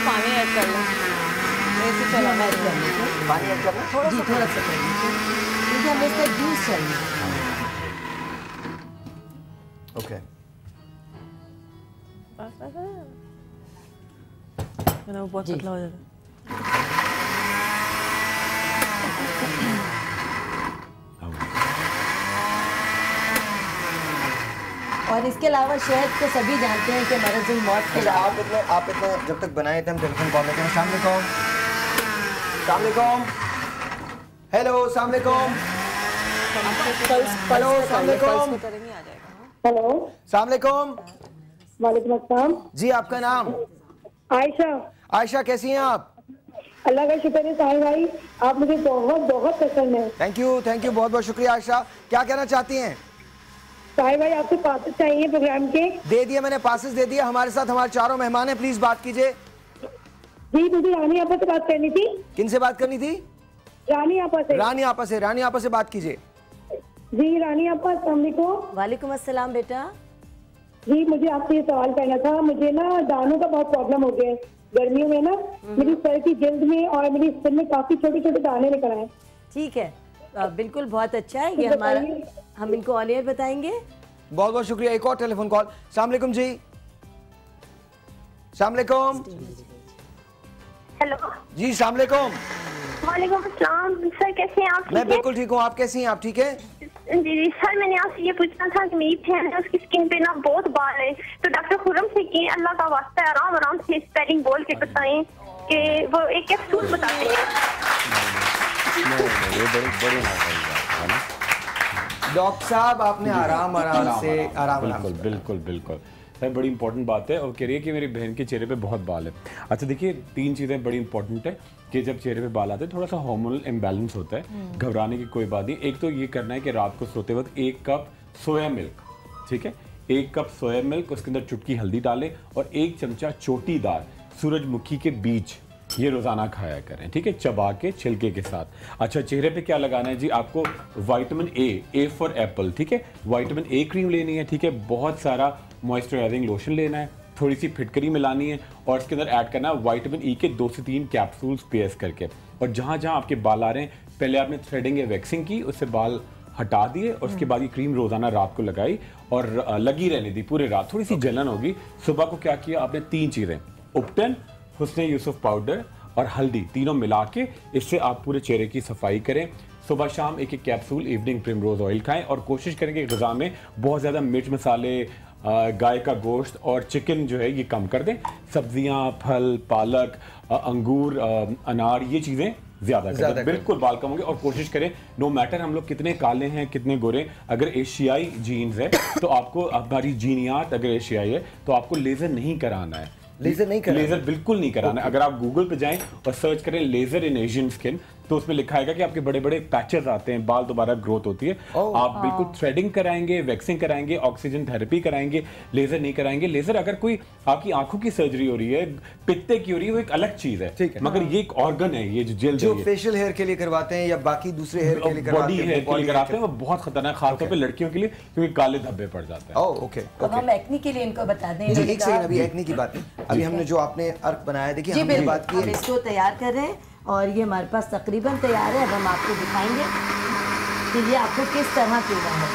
पानी ऐड कर लो, पानी ऐड करना थोड़ा सा क्योंकि हमें इसका जूस चाहिए। ओके वो बहुत पतला हो जाएगा। और इसके अलावा शहद को सभी जानते हैं कि मरज़ुल मौत के आप इतने जब तक बनाए थे हम टेलीफोन कॉल लेते हैं। अस्सलाम वालेकुम, हेलो अस्सलाम वालेकुम, हेलो अस्सलाम वालेकुम, हेलो अस्सलाम वालेकुम। वालेकुम अस्सलाम जी आपका नाम? आयशा। आयशा कैसी हैं आप? अल्लाह का शुक्र है साहिल भाई, आप मुझे बहुत बहुत पसंद है। थैंक यू बहुत बहुत शुक्रिया आयशा। क्या कहना चाहती हैं? साहिल भाई आपको पासेस चाहिए प्रोग्राम के? दे दिए मैंने, पासेस दे दिए। हमारे साथ हमारे 4 मेहमान हैं, प्लीज बात कीजिए। जी मुझे रानी आपा से बात करनी थी। किन से बात करनी थी? रानी आपा से। रानी आपा से बात कीजिए। जी रानी आपा अस्सलाम वालेकुम। वालेकुम अस्सलाम बेटा। जी मुझे आपसे ये सवाल करना था, मुझे ना दानों का बहुत प्रॉब्लम हो गया है गर्मियों में ना, मेरी सर की जल्द में और मेरी स्किन में काफी छोटे छोटे दाने निकल आए। ठीक है बिल्कुल बहुत अच्छा है, ये हमारा हम इनको ऑन एयर बताएंगे। बहुत बहुत शुक्रिया। एक और टेलीफोन कॉल। अस्सलाम वालेकुम जी। अस्सलाम वालेकुम। हेलो जी अस्सलाम वालेकुम। वालेकुम अस्सलाम सर, कैसे हैं आप? मैं बिल्कुल ठीक हूँ, आप कैसी हैं? आप ठीक है? जी सर मैंने आपसे ये पूछना था कि मेरी बहन है, उसकी स्किन पे ना बहुत बाल है, तो डॉक्टर खुरम से कि अल्लाह का वास्ता है आराम से स्पेलिंग बोल के बताएं कि वो एक कैप्सूल बताते हैं। डॉक्टर साहब आपने आराम से बिल्कुल है, बड़ी इंपॉर्टेंट बात है। और कह रही है कि मेरी बहन के चेहरे पे बहुत बाल है। अच्छा देखिए 3 चीज़ें बड़ी इंपॉर्टेंट है कि जब चेहरे पे बाल आते हैं थोड़ा सा हार्मोनल इम्बैलेंस होता है, घबराने की कोई बात नहीं। एक तो ये करना है कि रात को सोते वक्त 1 कप सोया मिल्क, ठीक है, 1 कप सोया मिल्क, उसके अंदर चुटकी हल्दी डालें और 1 चमचा चोटीदार सूरजमुखी के बीज, ये रोज़ाना खाया करें, ठीक है, चबा के छिलके के साथ। अच्छा चेहरे पे क्या लगाना है जी? आपको विटामिन ए फॉर एप्पल, ठीक है, विटामिन ए क्रीम लेनी है, ठीक है, बहुत सारा मॉइस्चराइजिंग लोशन लेना है, थोड़ी सी फिटकरी मिलानी है और इसके अंदर ऐड करना है विटामिन ई के 2 से 3 कैप्सूल्स पेस्ट करके। और जहाँ जहाँ आपके बाल आ रहे हैं पहले आपने थ्रेडिंग या वैक्सिंग की, उससे बाल हटा दिए और उसके बाद ये क्रीम रोजाना रात को लगाई और लगी रहने दी पूरी रात। थोड़ी सी जलन होगी। सुबह को क्या किया आपने, 3 चीजें, उपटन, हुस्न यूसुफ पाउडर और हल्दी, तीनों मिला के इससे आप पूरे चेहरे की सफाई करें। सुबह शाम एक कैप्सूल इवनिंग प्रिमरोज ऑयल खाएं और कोशिश करें कि ग़िज़ा में बहुत ज़्यादा मिर्च मसाले, गाय का गोश्त और चिकन जो है ये कम कर दें। सब्जियां, फल, पालक, अंगूर, अनार, ये चीज़ें ज़्यादा करें, बिल्कुल बाल कम होंगे। और कोशिश करें नो मैटर हम लोग कितने काले हैं कितने गोरे, अगर एशियाई जीन्स है तो आपको, हमारी जीनियात अगर एशियाई है तो आपको लेज़र नहीं कराना है। लेजर नहीं कराना, लेजर बिल्कुल नहीं कराना। अगर आप गूगल पे जाएं और सर्च करें लेजर इन एशियन स्किन तो उसमें लिखा है कि आपके बड़े बड़े पैचेस आते हैं, बाल दोबारा ग्रोथ होती है। आप बिल्कुल थ्रेडिंग कराएंगे, वैक्सिंग कराएंगे, ऑक्सीजन थेरेपी कराएंगे, लेजर नहीं कराएंगे। लेजर अगर कोई आपकी आंखों की सर्जरी हो रही है, पित्ते की हो रही है, वो एक अलग चीज है, ठीक है, मगर ये एक ऑर्गन है, ये जो जेल जो फेशियल हेयर के लिए करवाते हैं या बाकी दूसरे हेयर के लिए करवाते हैं, बॉडी हेयर के लिए कराते हैं, वो बहुत खतरनाक, खासतौर पे लड़कियों के लिए, क्योंकि काले धब्बे पड़ जाते हैं। ओके, अब हम एक्नी के लिए इनको बता दें। जी एक सेकंड, अभी एक्नी की बात है, अभी हमने जो आपने अर्क बनाया, देखिए हमने बात की है, इसको तैयार कर रहे हैं और ये हमारे पास तकरीबन तैयार है। अब हम आपको दिखाएंगे कि ये आपको किस तरह पीना है।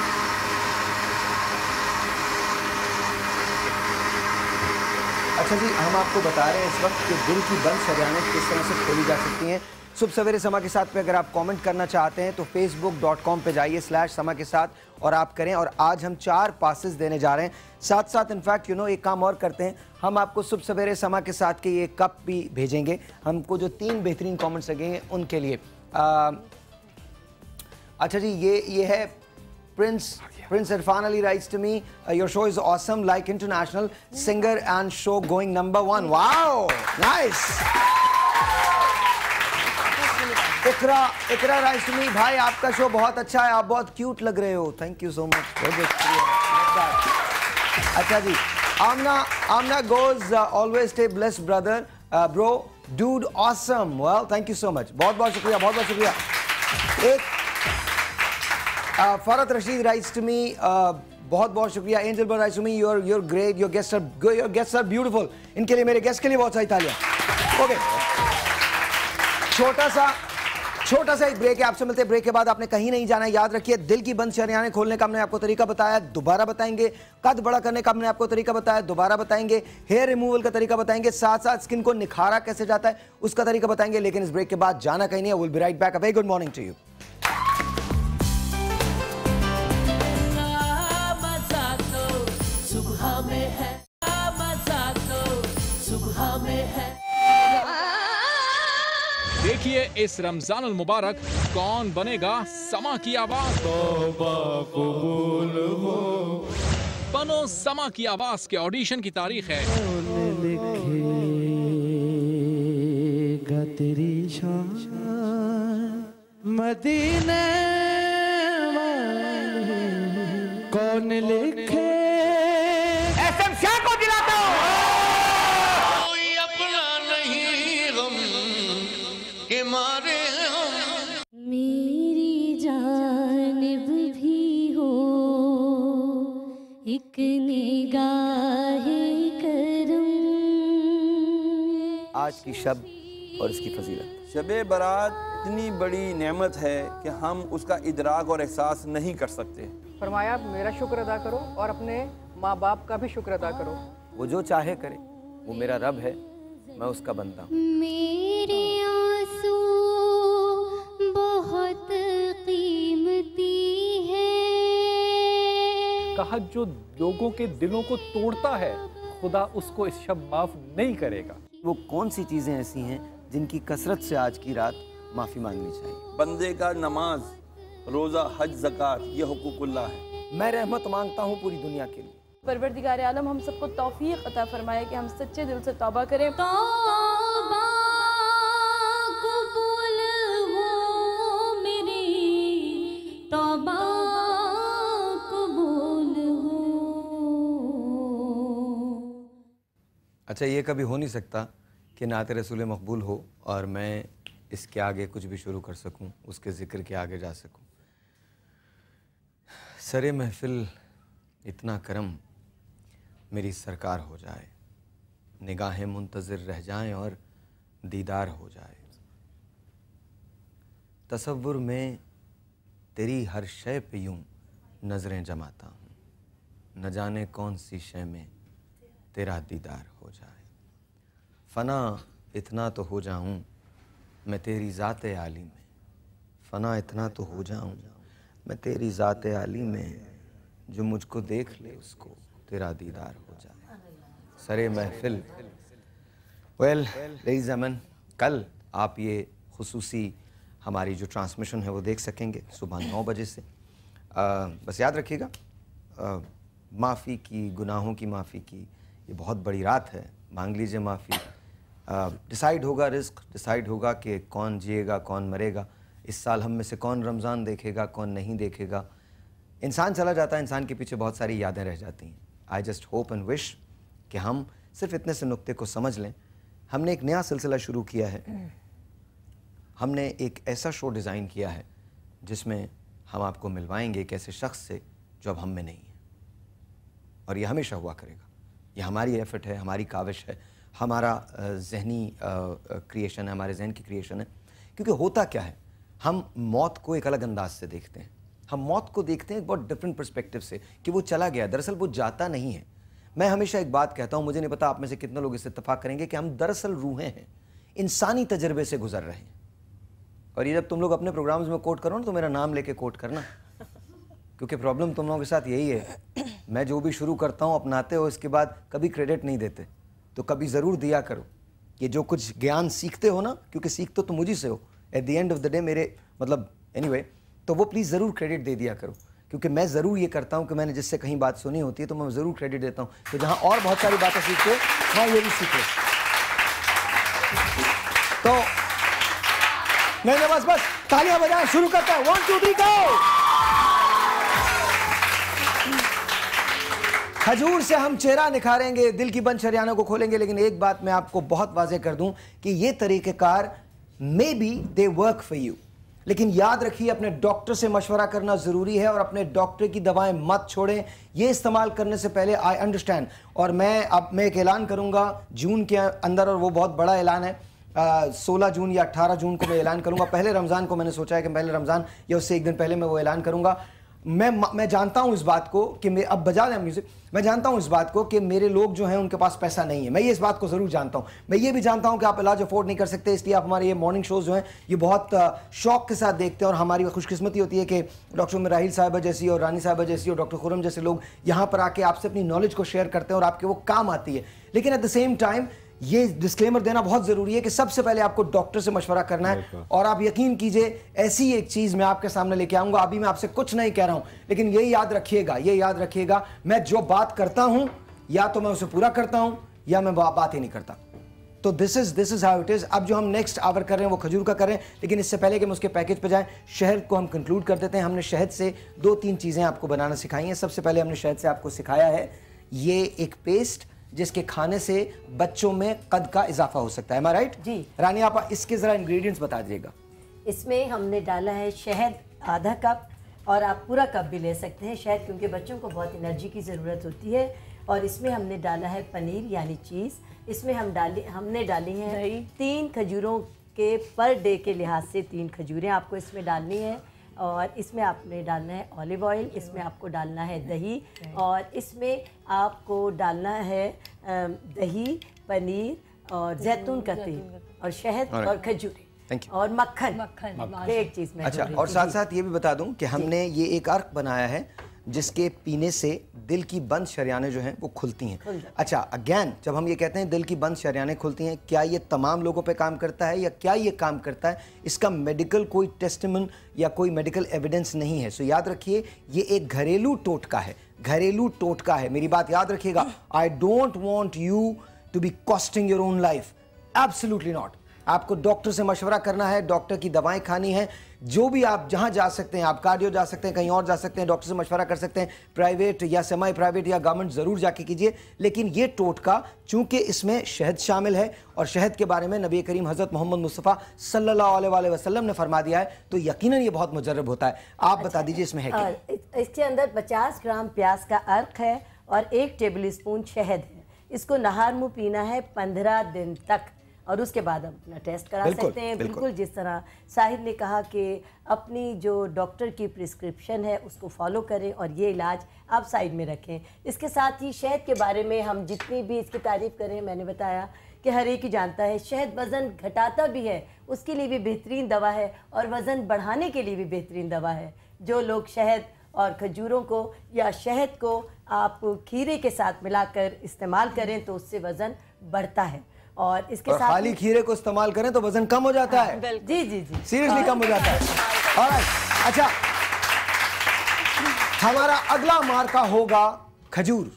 अच्छा जी, हम आपको बता रहे हैं इस वक्त कि दिल की बंद शरियानें किस तरह से खोली जा सकती हैं। सुबह सवेरे समा के साथ पे अगर आप कमेंट करना चाहते हैं तो facebook.com पे जाइए /समा के साथ और आप करें। और आज हम 4 पासेस देने जा रहे हैं। साथ साथ इनफैक्ट एक काम और करते हैं, हम आपको सुबह सवेरे समा के साथ के ये कप भी भेजेंगे, हमको जो 3 बेहतरीन कमेंट्स लगेंगे उनके लिए। अच्छा जी, ये है Prince Irfan Ali writes to me, your show is awesome, like international singer and show going #1. Wow, nice. Iqra writes to me, भाई आपका शो बहुत अच्छा है, आप बहुत क्यूट लग रहे हो, थैंक यू सो मच, बहुत बहुत शुक्रिया। अच्छा जी, आमना goes always stay blessed brother, bro, dude awesome, well thank you so much, बहुत बहुत शुक्रिया, बहुत बहुत शुक्रिया। एक फरत रशीद writes to me, बहुत बहुत शुक्रिया। Angel bird writes to me, you're great, your guests are beautiful। इनके लिए, मेरे गेस्ट के लिए बहुत सारी तालियां। ओके, छोटा सा एक ब्रेक है, आपसे मिलते हैं ब्रेक के बाद। आपने कहीं नहीं जाना है, याद रखिए, दिल की बंद शरियानें खोलने का हमने आपको तरीका बताया, दोबारा बताएंगे। कद बड़ा करने का हमने आपको तरीका बताया, दोबारा बताएंगे। हेयर रिमूवल का तरीका बताएंगे, साथ साथ स्किन को निखारा कैसे जाता है उसका तरीका बताएंगे। लेकिन इस ब्रेक के बाद जाना कहीं नहीं है। Will be right back. A very good morning to you. देखिए इस रमजान अल मुबारक कौन बनेगा समा की आवाज। तौबा कबूल हो। बनो समा की आवाज के ऑडिशन की तारीख है तेरी शान मदीने वाले कौन लिखे। एसएम शाह को दिलाता हूं। मेरी जानिब भी हो एक निगाहे करम। आज की शब और इसकी फजीलत। शबे बारात इतनी बड़ी नेमत है कि हम उसका इदराक और एहसास नहीं कर सकते। फरमाया मेरा शुक्र अदा करो और अपने माँ बाप का भी शुक्र अदा करो। वो जो चाहे करे, वो मेरा रब है, मैं उसका बंदा हूँ। मेरे आंसू बहुत कीमती है। कहा जो लोगों के दिलों को तोड़ता है खुदा उसको इस शब माफ नहीं करेगा। वो कौन सी चीजें ऐसी हैं जिनकी कसरत से आज की रात माफी मांगनी चाहिए? बंदे का नमाज, रोजा, हज, ज़कात ये हुकूकुल्लाह है। मैं रहमत मांगता हूँ पूरी दुनिया के लिए। परवरदिगार आलम हम सबको तौफीक अता फरमाए कि हम सच्चे दिल से तौबा करें। तौबा कबूल हो मेरी, तौबा कबूल हो। अच्छा, ये कभी हो नहीं सकता कि नात रसूल मकबूल हो और मैं इसके आगे कुछ भी शुरू कर सकूं, उसके ज़िक्र के आगे जा सकूं। सरे महफिल इतना करम मेरी सरकार हो जाए, निगाहें मुंतज़िर रह जाएं और दीदार हो जाए। तसव्वुर में तेरी हर शय पे यूं नजरें जमाता हूँ, न जाने कौन सी शय में तेरा दीदार हो जाए। फना इतना तो हो जाऊं मैं तेरी ज़ात आली में, फना इतना तो हो जाऊं मैं तेरी ज़ात आली में, जो मुझको देख ले उसको तेरा दीदार हो जाए। सरे महफिल वेल लेडीज़ एंड जेंटलमैन, कल आप ये खुसूसी हमारी जो ट्रांसमिशन है वो देख सकेंगे सुबह 9 बजे से। बस याद रखिएगा, माफ़ी की, गुनाहों की माफ़ी की ये बहुत बड़ी रात है, मांग लीजिए माफ़ी। डिसाइड होगा रिस्क, डिसाइड होगा कि कौन जिएगा कौन मरेगा, इस साल हम में से कौन रमज़ान देखेगा कौन नहीं देखेगा। इंसान चला जाता है, इंसान के पीछे बहुत सारी यादें रह जाती हैं। I just hope and wish कि हम सिर्फ इतने से नुक्ते को समझ लें। हमने एक नया सिलसिला शुरू किया है, हमने एक ऐसा शो डिज़ाइन किया है जिसमें हम आपको मिलवाएंगे एक ऐसे शख्स से जो अब हम में नहीं है, और ये हमेशा हुआ करेगा। ये हमारी एफर्ट है, हमारी काविश है, हमारा जहनी क्रिएशन है, हमारे जहन की क्रिएशन है। क्योंकि होता क्या है, हम मौत को एक अलग अंदाज से देखते हैं, हम मौत को देखते हैं एक बहुत डिफरेंट पर्सपेक्टिव से कि वो चला गया, दरअसल वो जाता नहीं है। मैं हमेशा एक बात कहता हूँ, मुझे नहीं पता आप में से कितने लोग इससे इत्तेफाक करेंगे कि हम दरअसल रूहें हैं, इंसानी तजर्बे से गुजर रहे हैं। और ये जब तुम लोग अपने प्रोग्राम्स में कोट करो ना तो मेरा नाम लेके कोट करना, क्योंकि प्रॉब्लम तुम लोगों के साथ यही है, मैं जो भी शुरू करता हूँ अपनाते हो, इसके बाद कभी क्रेडिट नहीं देते। तो कभी ज़रूर दिया करो कि जो कुछ ज्ञान सीखते हो ना, क्योंकि सीख तो तुम मुझी से हो at the end of the day, मेरे मतलब एनीवे, तो वो प्लीज़ ज़रूर क्रेडिट दे दिया करो, क्योंकि मैं ज़रूर ये करता हूँ कि मैंने जिससे कहीं बात सुनी होती है तो मैं ज़रूर क्रेडिट देता हूँ। तो जहाँ और बहुत सारी बातें सीखते हो वहाँ ये भी सीखो। तो नहीं बस तालियां बजाएं, शुरू करते हैं। 1 2 3 गो। खजूर से हम चेहरा निखारेंगे, दिल की बंद शरियानों को खोलेंगे। लेकिन एक बात मैं आपको बहुत वाज़ेह कर दूं कि ये तरीक़ेकार maybe they work for you, लेकिन याद रखिए अपने डॉक्टर से मशवरा करना ज़रूरी है और अपने डॉक्टर की दवाएं मत छोड़ें। ये इस्तेमाल करने से पहले आई अंडरस्टैंड, और मैं एक ऐलान करूंगा जून के अंदर, और वो बहुत बड़ा ऐलान है। 16 जून या 18 जून को मैं ऐलान करूंगा। पहले रमज़ान को मैंने सोचा है कि पहले रमज़ान या उससे एक दिन पहले मैं वो ऐलान करूंगा। मैं जानता हूं इस बात को कि मैं अब बजा दें म्यूजिक, मैं जानता हूं इस बात को कि मेरे लोग जो हैं उनके पास पैसा नहीं है, मैं ये इस बात को ज़रूर जानता हूं। मैं ये भी जानता हूं कि आप इलाज अफोर्ड नहीं कर सकते, इसलिए आप हमारे ये मॉर्निंग शोज़ जो हैं ये बहुत शौक के साथ देखते हैं। और हमारी खुशकिस्मती होती है कि डॉक्टर मिराहिल साहिबा जैसी और रानी साहिबा जैसी और डॉक्टर खुरम जैसे लोग यहाँ पर आके आपसे अपनी नॉलेज को शेयर करते हैं और आपके वो काम आती है। लेकिन एट द सेम टाइम ये डिस्क्लेमर देना बहुत ज़रूरी है कि सबसे पहले आपको डॉक्टर से मशवरा करना है। और आप यकीन कीजिए ऐसी एक चीज़ मैं आपके सामने लेके आऊँगा, अभी मैं आपसे कुछ नहीं कह रहा हूँ, लेकिन ये याद रखिएगा, मैं जो बात करता हूँ या तो मैं उसे पूरा करता हूँ या मैं बात ही नहीं करता। तो this is how it is. अब जो हम नेक्स्ट आवर कर रहे हैं वो खजूर का कर रहे हैं, लेकिन इससे पहले कि हम उसके पैकेज पे जाएं, शहद को हम कंक्लूड कर देते हैं। हमने शहद से 2-3 चीज़ें आपको बनाना सिखाई हैं। सबसे पहले हमने शहद से आपको सिखाया है ये एक पेस्ट जिसके खाने से बच्चों में कद का इजाफा हो सकता है। एम आई राइट? जी। रानी आप इसके ज़रा इंग्रेडिएंट्स बता दीजिएगा। इसमें हमने डाला है शहद आधा कप, और आप पूरा कप भी ले सकते हैं शहद, क्योंकि बच्चों को बहुत एनर्जी की ज़रूरत होती है। और इसमें हमने डाला है पनीर यानी चीज़। इसमें हमने डाली हैं 3 खजूरों के पर डे के लिहाज से 3 खजूरें आपको इसमें डालनी है। और इसमें आपने डालना है ऑलिव ऑयल, इसमें आपको डालना है दही, और इसमें आपको डालना है दही, पनीर और जैतून का तेल और शहद और खजूरें और मक्खन। एक चीज़ में अच्छा, और साथ साथ ये भी बता दूं कि हमने ये एक अर्क बनाया है जिसके पीने से दिल की बंद शरियानें जो हैं वो खुलती हैं। अच्छा, अगेन जब हम ये कहते हैं दिल की बंद शरियानें खुलती हैं, क्या ये तमाम लोगों पे काम करता है या क्या ये काम करता है, इसका मेडिकल कोई टेस्टिमन या कोई मेडिकल एविडेंस नहीं है। सो याद रखिए ये एक घरेलू टोटका है, मेरी बात याद रखिएगा। I don't want you to be costing your own life, absolutely not. आपको डॉक्टर से मशवरा करना है, डॉक्टर की दवाएं खानी है। जो भी आप जहां जा सकते हैं, आप कार्डियो जा सकते हैं, कहीं और जा सकते हैं, डॉक्टर से मशवरा कर सकते हैं, प्राइवेट या सेमी प्राइवेट या गवर्नमेंट ज़रूर जाके कीजिए। लेकिन ये टोटका चूंकि इसमें शहद शामिल है और शहद के बारे में नबी करीम हज़रत मोहम्मद मुस्तफ़ा सल्लल्लाहु अलैहि वसल्लम ने फरमा दिया है, तो यकीनन ये बहुत मुजर्रब होता है। आप बता दीजिए इसमें है क्या? इसके अंदर 50 ग्राम प्याज का अर्क है और 1 टेबल स्पून शहद है। इसको नहार मुँह पीना है 15 दिन तक। और उसके बाद हम अपना टेस्ट करा सकते हैं। बिल्कुल जिस तरह साहिर ने कहा कि अपनी जो डॉक्टर की प्रिस्क्रिप्शन है उसको फॉलो करें और ये इलाज आप साइड में रखें। इसके साथ ही शहद के बारे में हम जितनी भी इसकी तारीफ़ करें, मैंने बताया कि हर एक ही जानता है शहद वज़न घटाता भी है, उसके लिए भी बेहतरीन दवा है और वज़न बढ़ाने के लिए भी बेहतरीन दवा है। जो लोग शहद और खजूरों को या शहद को आप खीरे के साथ मिलाकर इस्तेमाल करें तो उससे वज़न बढ़ता है। और इसके साथ खाली खीरे को इस्तेमाल करें तो वज़न कम हो जाता है। जी जी जी, सीरियसली कम हो जाता है। ऑलराइट, अच्छा हमारा अगला मार्का होगा खजूर।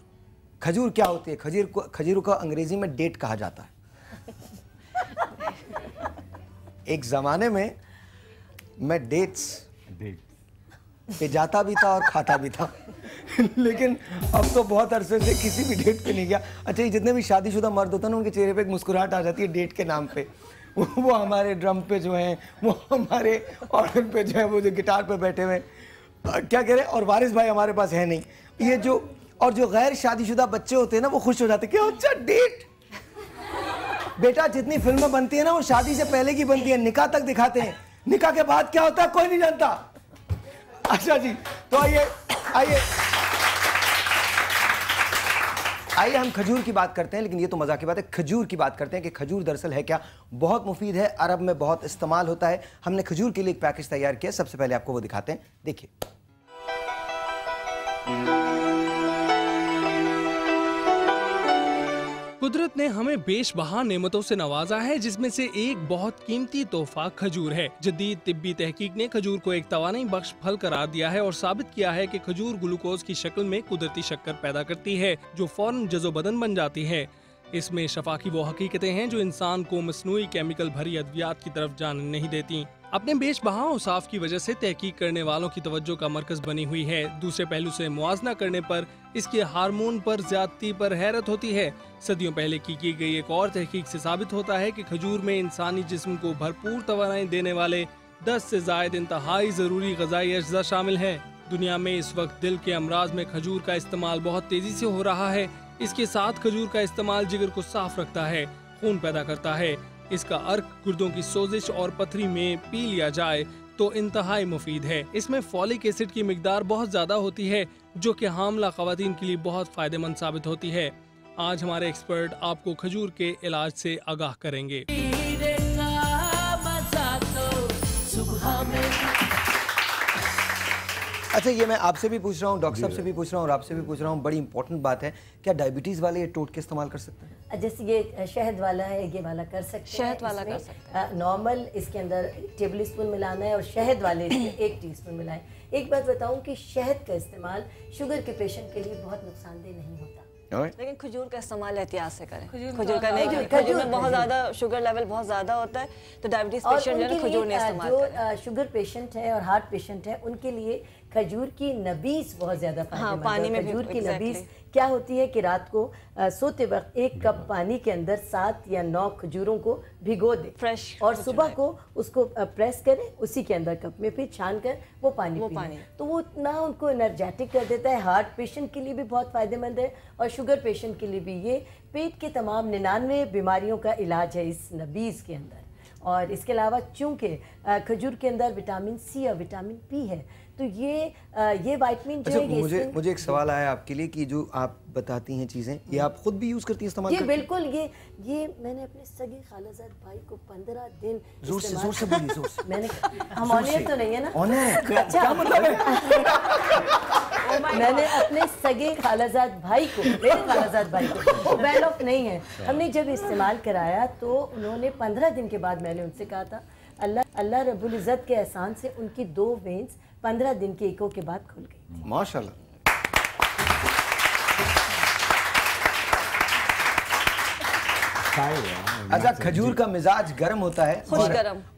खजूर क्या होती है? खजूर को अंग्रेजी में डेट कहा जाता है। एक जमाने में मैं डेट्स पे जाता भी था और खाता भी था लेकिन अब तो बहुत अरसे से किसी भी डेट पे नहीं गया। अच्छा, ये जितने भी शादीशुदा मर्द होते हैं ना, उनके चेहरे पे एक मुस्कुराहट आ जाती है डेट के नाम पे। वो हमारे ड्रम पे जो हैं, वो हमारे ऑर्गन पे जो है, वो जो गिटार पे बैठे हुए क्या कह रहे हैं। और वारिस भाई हमारे पास है नहीं। ये जो और जो गैर शादीशुदा बच्चे होते हैं ना, वो खुश हो जाते हैं कि अच्छा डेट। बेटा जितनी फिल्में बनती है ना, वो शादी से पहले की बनती है, निकाह तक दिखाते हैं, निकाह के बाद क्या होता है कोई नहीं जानता। अच्छा जी, तो आइए हम खजूर की बात करते हैं। लेकिन ये तो मजाक की बात है, खजूर की बात करते हैं कि खजूर दरअसल है क्या। बहुत मुफीद है, अरब में बहुत इस्तेमाल होता है। हमने खजूर के लिए एक पैकेज तैयार किया, सबसे पहले आपको वो दिखाते हैं, देखिए। कुदरत ने हमें बेशबहा नेमतों से नवाजा है, जिसमें से एक बहुत कीमती तोहफा खजूर है। जदीद तिब्बी तहकीक ने खजूर को एक तवानाई बख्श फल करार दिया है और साबित किया है कि खजूर ग्लूकोज की शक्ल में कुदरती शक्कर पैदा करती है जो फौरन जज़ो-बदन बन जाती है। इसमें शफा की वो हकीकतें हैं जो इंसान को मसनूई केमिकल भरी अद्वियात की तरफ जाने नहीं देती। अपने बेशबहा औसाफ की वजह से तहकीक करने वालों की तवज्जो का मरकज बनी हुई है। दूसरे पहलू से मुआजना करने पर इसके हार्मोन पर ज्यादती पर हैरत होती है। सदियों पहले की गई एक और तहकीक से साबित होता है कि खजूर में इंसानी जिस्म को भरपूर तवानाई देने वाले 10 से जायद इंतहाई जरूरी ग़िज़ाई अज्जा शामिल हैं। दुनिया में इस वक्त दिल के अमराज में खजूर का इस्तेमाल बहुत तेजी से हो रहा है। इसके साथ खजूर का इस्तेमाल जिगर को साफ रखता है, खून पैदा करता है। इसका अर्क गुर्दों की सोजिश और पथरी में पी लिया जाए तो इंतहाई मुफीद है। इसमें फॉलिक एसिड की मिकदार बहुत ज्यादा होती है जो कि हामला ख़वातीन के लिए बहुत फायदेमंद साबित होती है। आज हमारे एक्सपर्ट आपको खजूर के इलाज से आगाह करेंगे। अच्छा, ये मैं आपसे भी पूछ रहा हूँ, डॉक्टर साहब से भी पूछ रहा हूँ और आपसे भी पूछ रहा हूँ, बड़ी इंपॉर्टेंट बात है, क्या डायबिटीज़ वाले ये टोटके इस्तेमाल कर सकते हैं? जैसे ये शहद वाला है, ये वाला कर सकते हैं। शहद वाला कर सकते हैं। नॉर्मल इसके अंदर 1 टेबल स्पून मिलाना है और शहद वाले इसमें 1 टीस्पून मिलाएं। एक बात बताऊं कि शहद का इस्तेमाल शुगर के पेशेंट के लिए बहुत नुकसानदेह नहीं होता, लेकिन खजूर का इस्तेमाल एहतियात से करें। खजूर का नहीं, खजूर में बहुत ज़्यादा शुगर लेवल बहुत ज़्यादा होता है, तो डायबिटीज पेशेंट जो है खजूर नहीं इस्तेमाल करें। जो शुगर पेशेंट है और हार्ट पेशेंट है उनके लिए खजूर की नबीज बहुत ज़्यादा फायदेमंद है। पानी में खजूर की नबीज क्या होती है कि रात को सोते वक्त 1 कप पानी के अंदर 7 या 9 खजूरों को भिगो दें फ्रेश, और सुबह को उसको प्रेस करें, उसी के अंदर कप में फिर छान कर वो पानी पीएं, तो वो इतना उनको एनर्जेटिक कर देता है। हार्ट पेशेंट के लिए भी बहुत फ़ायदेमंद है और शुगर पेशेंट के लिए भी। ये पेट के तमाम 99 बीमारियों का इलाज है इस नबीज़ के अंदर। और इसके अलावा चूँकि खजूर के अंदर विटामिन सी और विटामिन पी है, तो ये विटामिन जो है। मुझे एक सवाल आया आपके लिए कि जो आप बताती हैं चीज़ें, ये आप खुद भी यूज़ करती हैं, इस्तेमाल ये करती हैं? बिल्कुल, ये मैंने अपने सगे खालाजाद भाई को 15 दिन जोर से बोलिए, जोर से। मैंने हम ऑनियर तो नहीं है ना? ऑनियर अच्छा, क्या मतलब है? मैंने अपने सगे खालाजाद भाई को, मेरे खालाजाद भाई को, बैड ऑफ नहीं है, हमने जब इस्तेमाल कराया तो उन्होंने 15 दिन के बाद मैंने उनसे कहा था अल्लाह रब्बुल इज़्ज़त के एहसान से उनकी 2 वेन्स 15 दिन के इको के बाद खुल गई थी। माशाल्लाह। अच्छा, खजूर का मिजाज गर्म होता है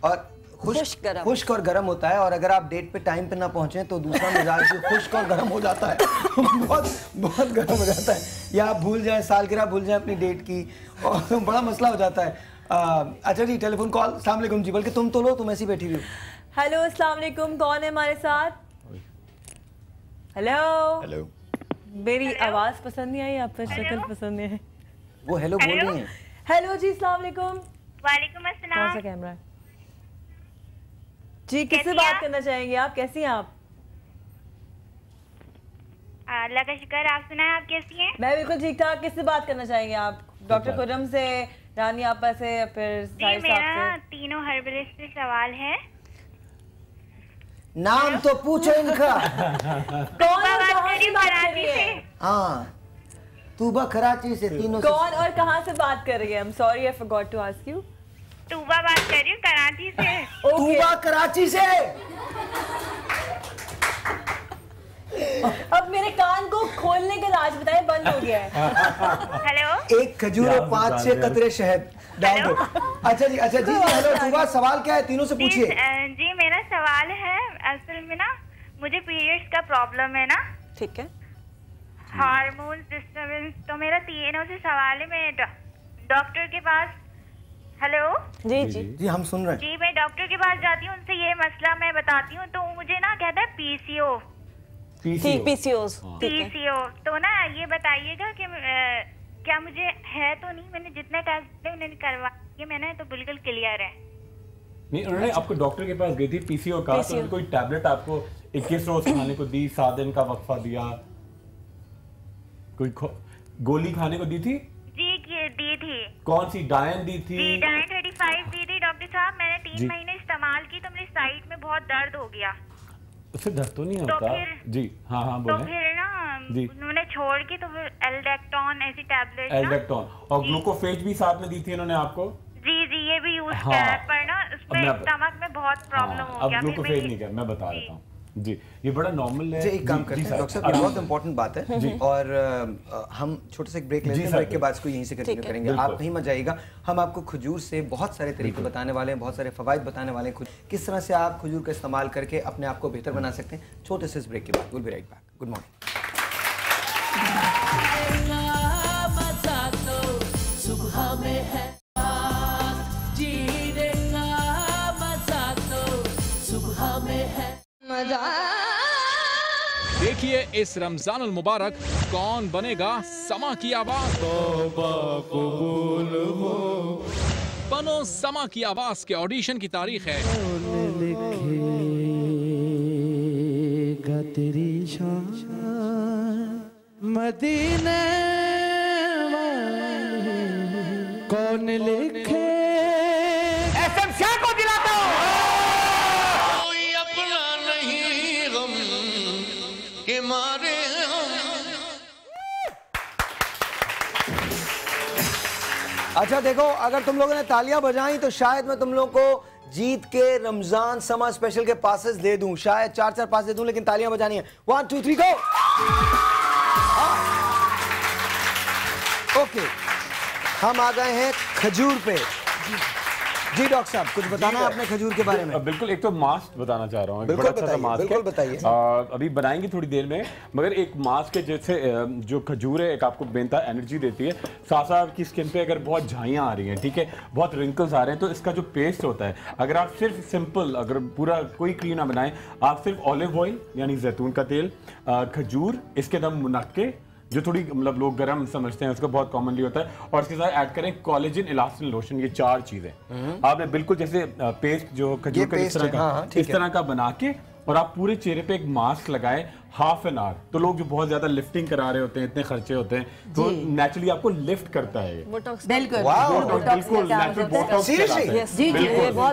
और खुश्क और गर्म होता है, और अगर आप डेट पे टाइम पे ना पहुंचे तो दूसरा मिजाज भी खुश्क और गर्म हो जाता है बहुत गर्म हो जाता है, या आप भूल जाएं, सालगिरह भूल जाएं अपनी डेट की, और बड़ा मसला हो जाता है। अच्छा जी, टेलीफोन कॉल। अस्सलाम वालेकुम जी, बल्कि तुम तो लो, तुम ऐसी बैठी हुई हो। हेलो, अस्सलाम वालेकुम, कौन है हमारे साथ? हेलो। मेरी आवाज़ पसंद नहीं आई, आप पर शक्ल पसंद है। वो हेलो बोल रही हैं। हेलो जी, अस्सलाम वालेकुम। वालेकुम कौन सा अस्सलाम। कैमरा है जी? किससे बात करना चाहेंगे आप? कैसी हैं आप? अल्लाह का शुक्र, आप सुनाएं, आप कैसी हैं? मैं बिल्कुल ठीक ठाक। किससे बात करना चाहेंगे आप? डॉक्टर खुर्रम से, रानी आपा से, या फिर जी साहिर मेरा साहब तीनों हर्बलिस्ट से सवाल है। नाम तो पूछो इनका। कौन बात और कहाँ कर रही से हूँ? बात कर कराची रही से। है? हाँ तूबा कराची से तीनों से। कौन और कहाँ से बात कर रही है? I'm sorry, I forgot to ask you. Tuba बात कर रही हूँ कराची से। तूबा कराची से। अब मेरे कान को खोलने का राज बताए, बंद हो गया है। हेलो, एक खजूर और 5-6 कतरे शहद डाल दो। अच्छा जी हेलो तूबा, सवाल क्या है? तीनों से पूछिए। जी मेरा सवाल है, असल में ना मुझे पीरियड्स का प्रॉब्लम है ना। ठीक है। हार्मोन डिस्टर्बेंस, तो मेरा तीनों से सवाल है। मैं डॉक्टर के पास, हेलो जी हम सुन रहे हैं। जी मैं डॉक्टर के पास जाती हूँ, उनसे ये मसला मैं बताती हूँ, तो मुझे ना कहता है पीसीओ। तो ना ये बताइएगा कि क्या मुझे है तो नहीं? मैंने जितने टेस्ट उन्होंने करवा ये मैंने तो बिल्कुल क्लियर है। नहीं, उन्होंने आपको डॉक्टर के पास गई थी पीसीओ का, तो उन्होंने कोई टैबलेट आपको 21 रोज खाने को दी, 7 दिन का वक्फा दिया, कोई गोली खाने को दी थी? जी दी थी। कौन सी? डायन दी थी? जी डायन 35 दी थी डॉक्टर साहब। मैंने 3 महीने इस्तेमाल की तो मेरी साइड में बहुत दर्द हो गया। उससे दर्द तो नहीं तो होता? जी हाँ बोले। तो फिर ना उन्होंने छोड़ के तो फिर एल्डेक्टोन ऐसी टैबलेट, एल्डेक्टोन और ग्लूकोफेज भी साथ में दी थी इन्होंने आपको? जी ये भी यूज किया है, पर ना उसमें स्टमक में बहुत प्रॉब्लम हो गया। अब ग्लूकोफेज नहीं कर, मैं बता देता हूँ जी, ये बड़ा नॉर्मल है। जी एक काम करते हैं डॉक्टर साहब, ये बहुत इंपॉर्टेंट बात है जी, और हम छोटे से एक ब्रेक लेते हैं, ब्रेक के बाद इसको यहीं से कंटिन्यू करेंगे। आप कहीं मत जाइएगा, हम आपको खजूर से बहुत सारे तरीके बताने वाले हैं, बहुत सारे फवाइद बताने वाले हैं, किस तरह से आप खजूर का इस्तेमाल करके अपने आप को बेहतर बना सकते हैं। छोटे से इस ब्रेक के बाद will be right back. Good morning. देखिए इस रमजान अल मुबारक कौन बनेगा समा की आवाज। तौबा कबूल हो। बनो समा की आवाज के ऑडिशन की तारीख है लिखेगा तेरी शान मदीने वाली कौन लिखे एसएम शाह को दिलाता हूँ। कोई अपना नहीं गम के मारे हम। अच्छा देखो, अगर तुम लोगों ने तालियां बजाई तो शायद मैं तुम लोगों को जीत के रमजान समा स्पेशल के पासेस दे दूं, शायद 4-4 पास दे दूं, लेकिन तालियां बजानी है। 1 2 3 गो। ओके, हम आ गए हैं खजूर पे। जी डॉक्टर साहब, कुछ बताना है आपने खजूर के बारे में? बिल्कुल, एक तो मास्क बताना चाह रहा हूँ। बिल्कुल बताइए। अभी बनाएंगे थोड़ी देर में, मगर एक मास्क है जैसे जो खजूर है, एक आपको बेनता एनर्जी देती है, साथ साथ की स्किन पे अगर बहुत झाइयाँ आ रही हैं, ठीक है, बहुत रिंकल्स आ रहे हैं, तो इसका जो पेस्ट होता है, अगर आप सिर्फ सिंपल, अगर पूरा कोई क्रीम ना बनाएं, आप सिर्फ ऑलिव ऑयल यानी जैतून का तेल, खजूर, इसके दम मुनक्के जो थोड़ी मतलब लोग गर्म समझते हैं, उसका बहुत कॉमनली होता है, और इसके साथ ऐड करें कोलेजन, इलास्टिन लोशन। ये 4 चीजें आपने बिल्कुल जैसे पेस्ट जो खजूर का इस तरह का बना के, और आप पूरे चेहरे पे एक मास्क लगाएं हाफ एन आवर। तो लोग जो बहुत ज्यादा लिफ्टिंग करा रहे होते हैं, इतने खर्चे होते हैं, तो नेचुरली आपको लिफ्ट करता है। बहुत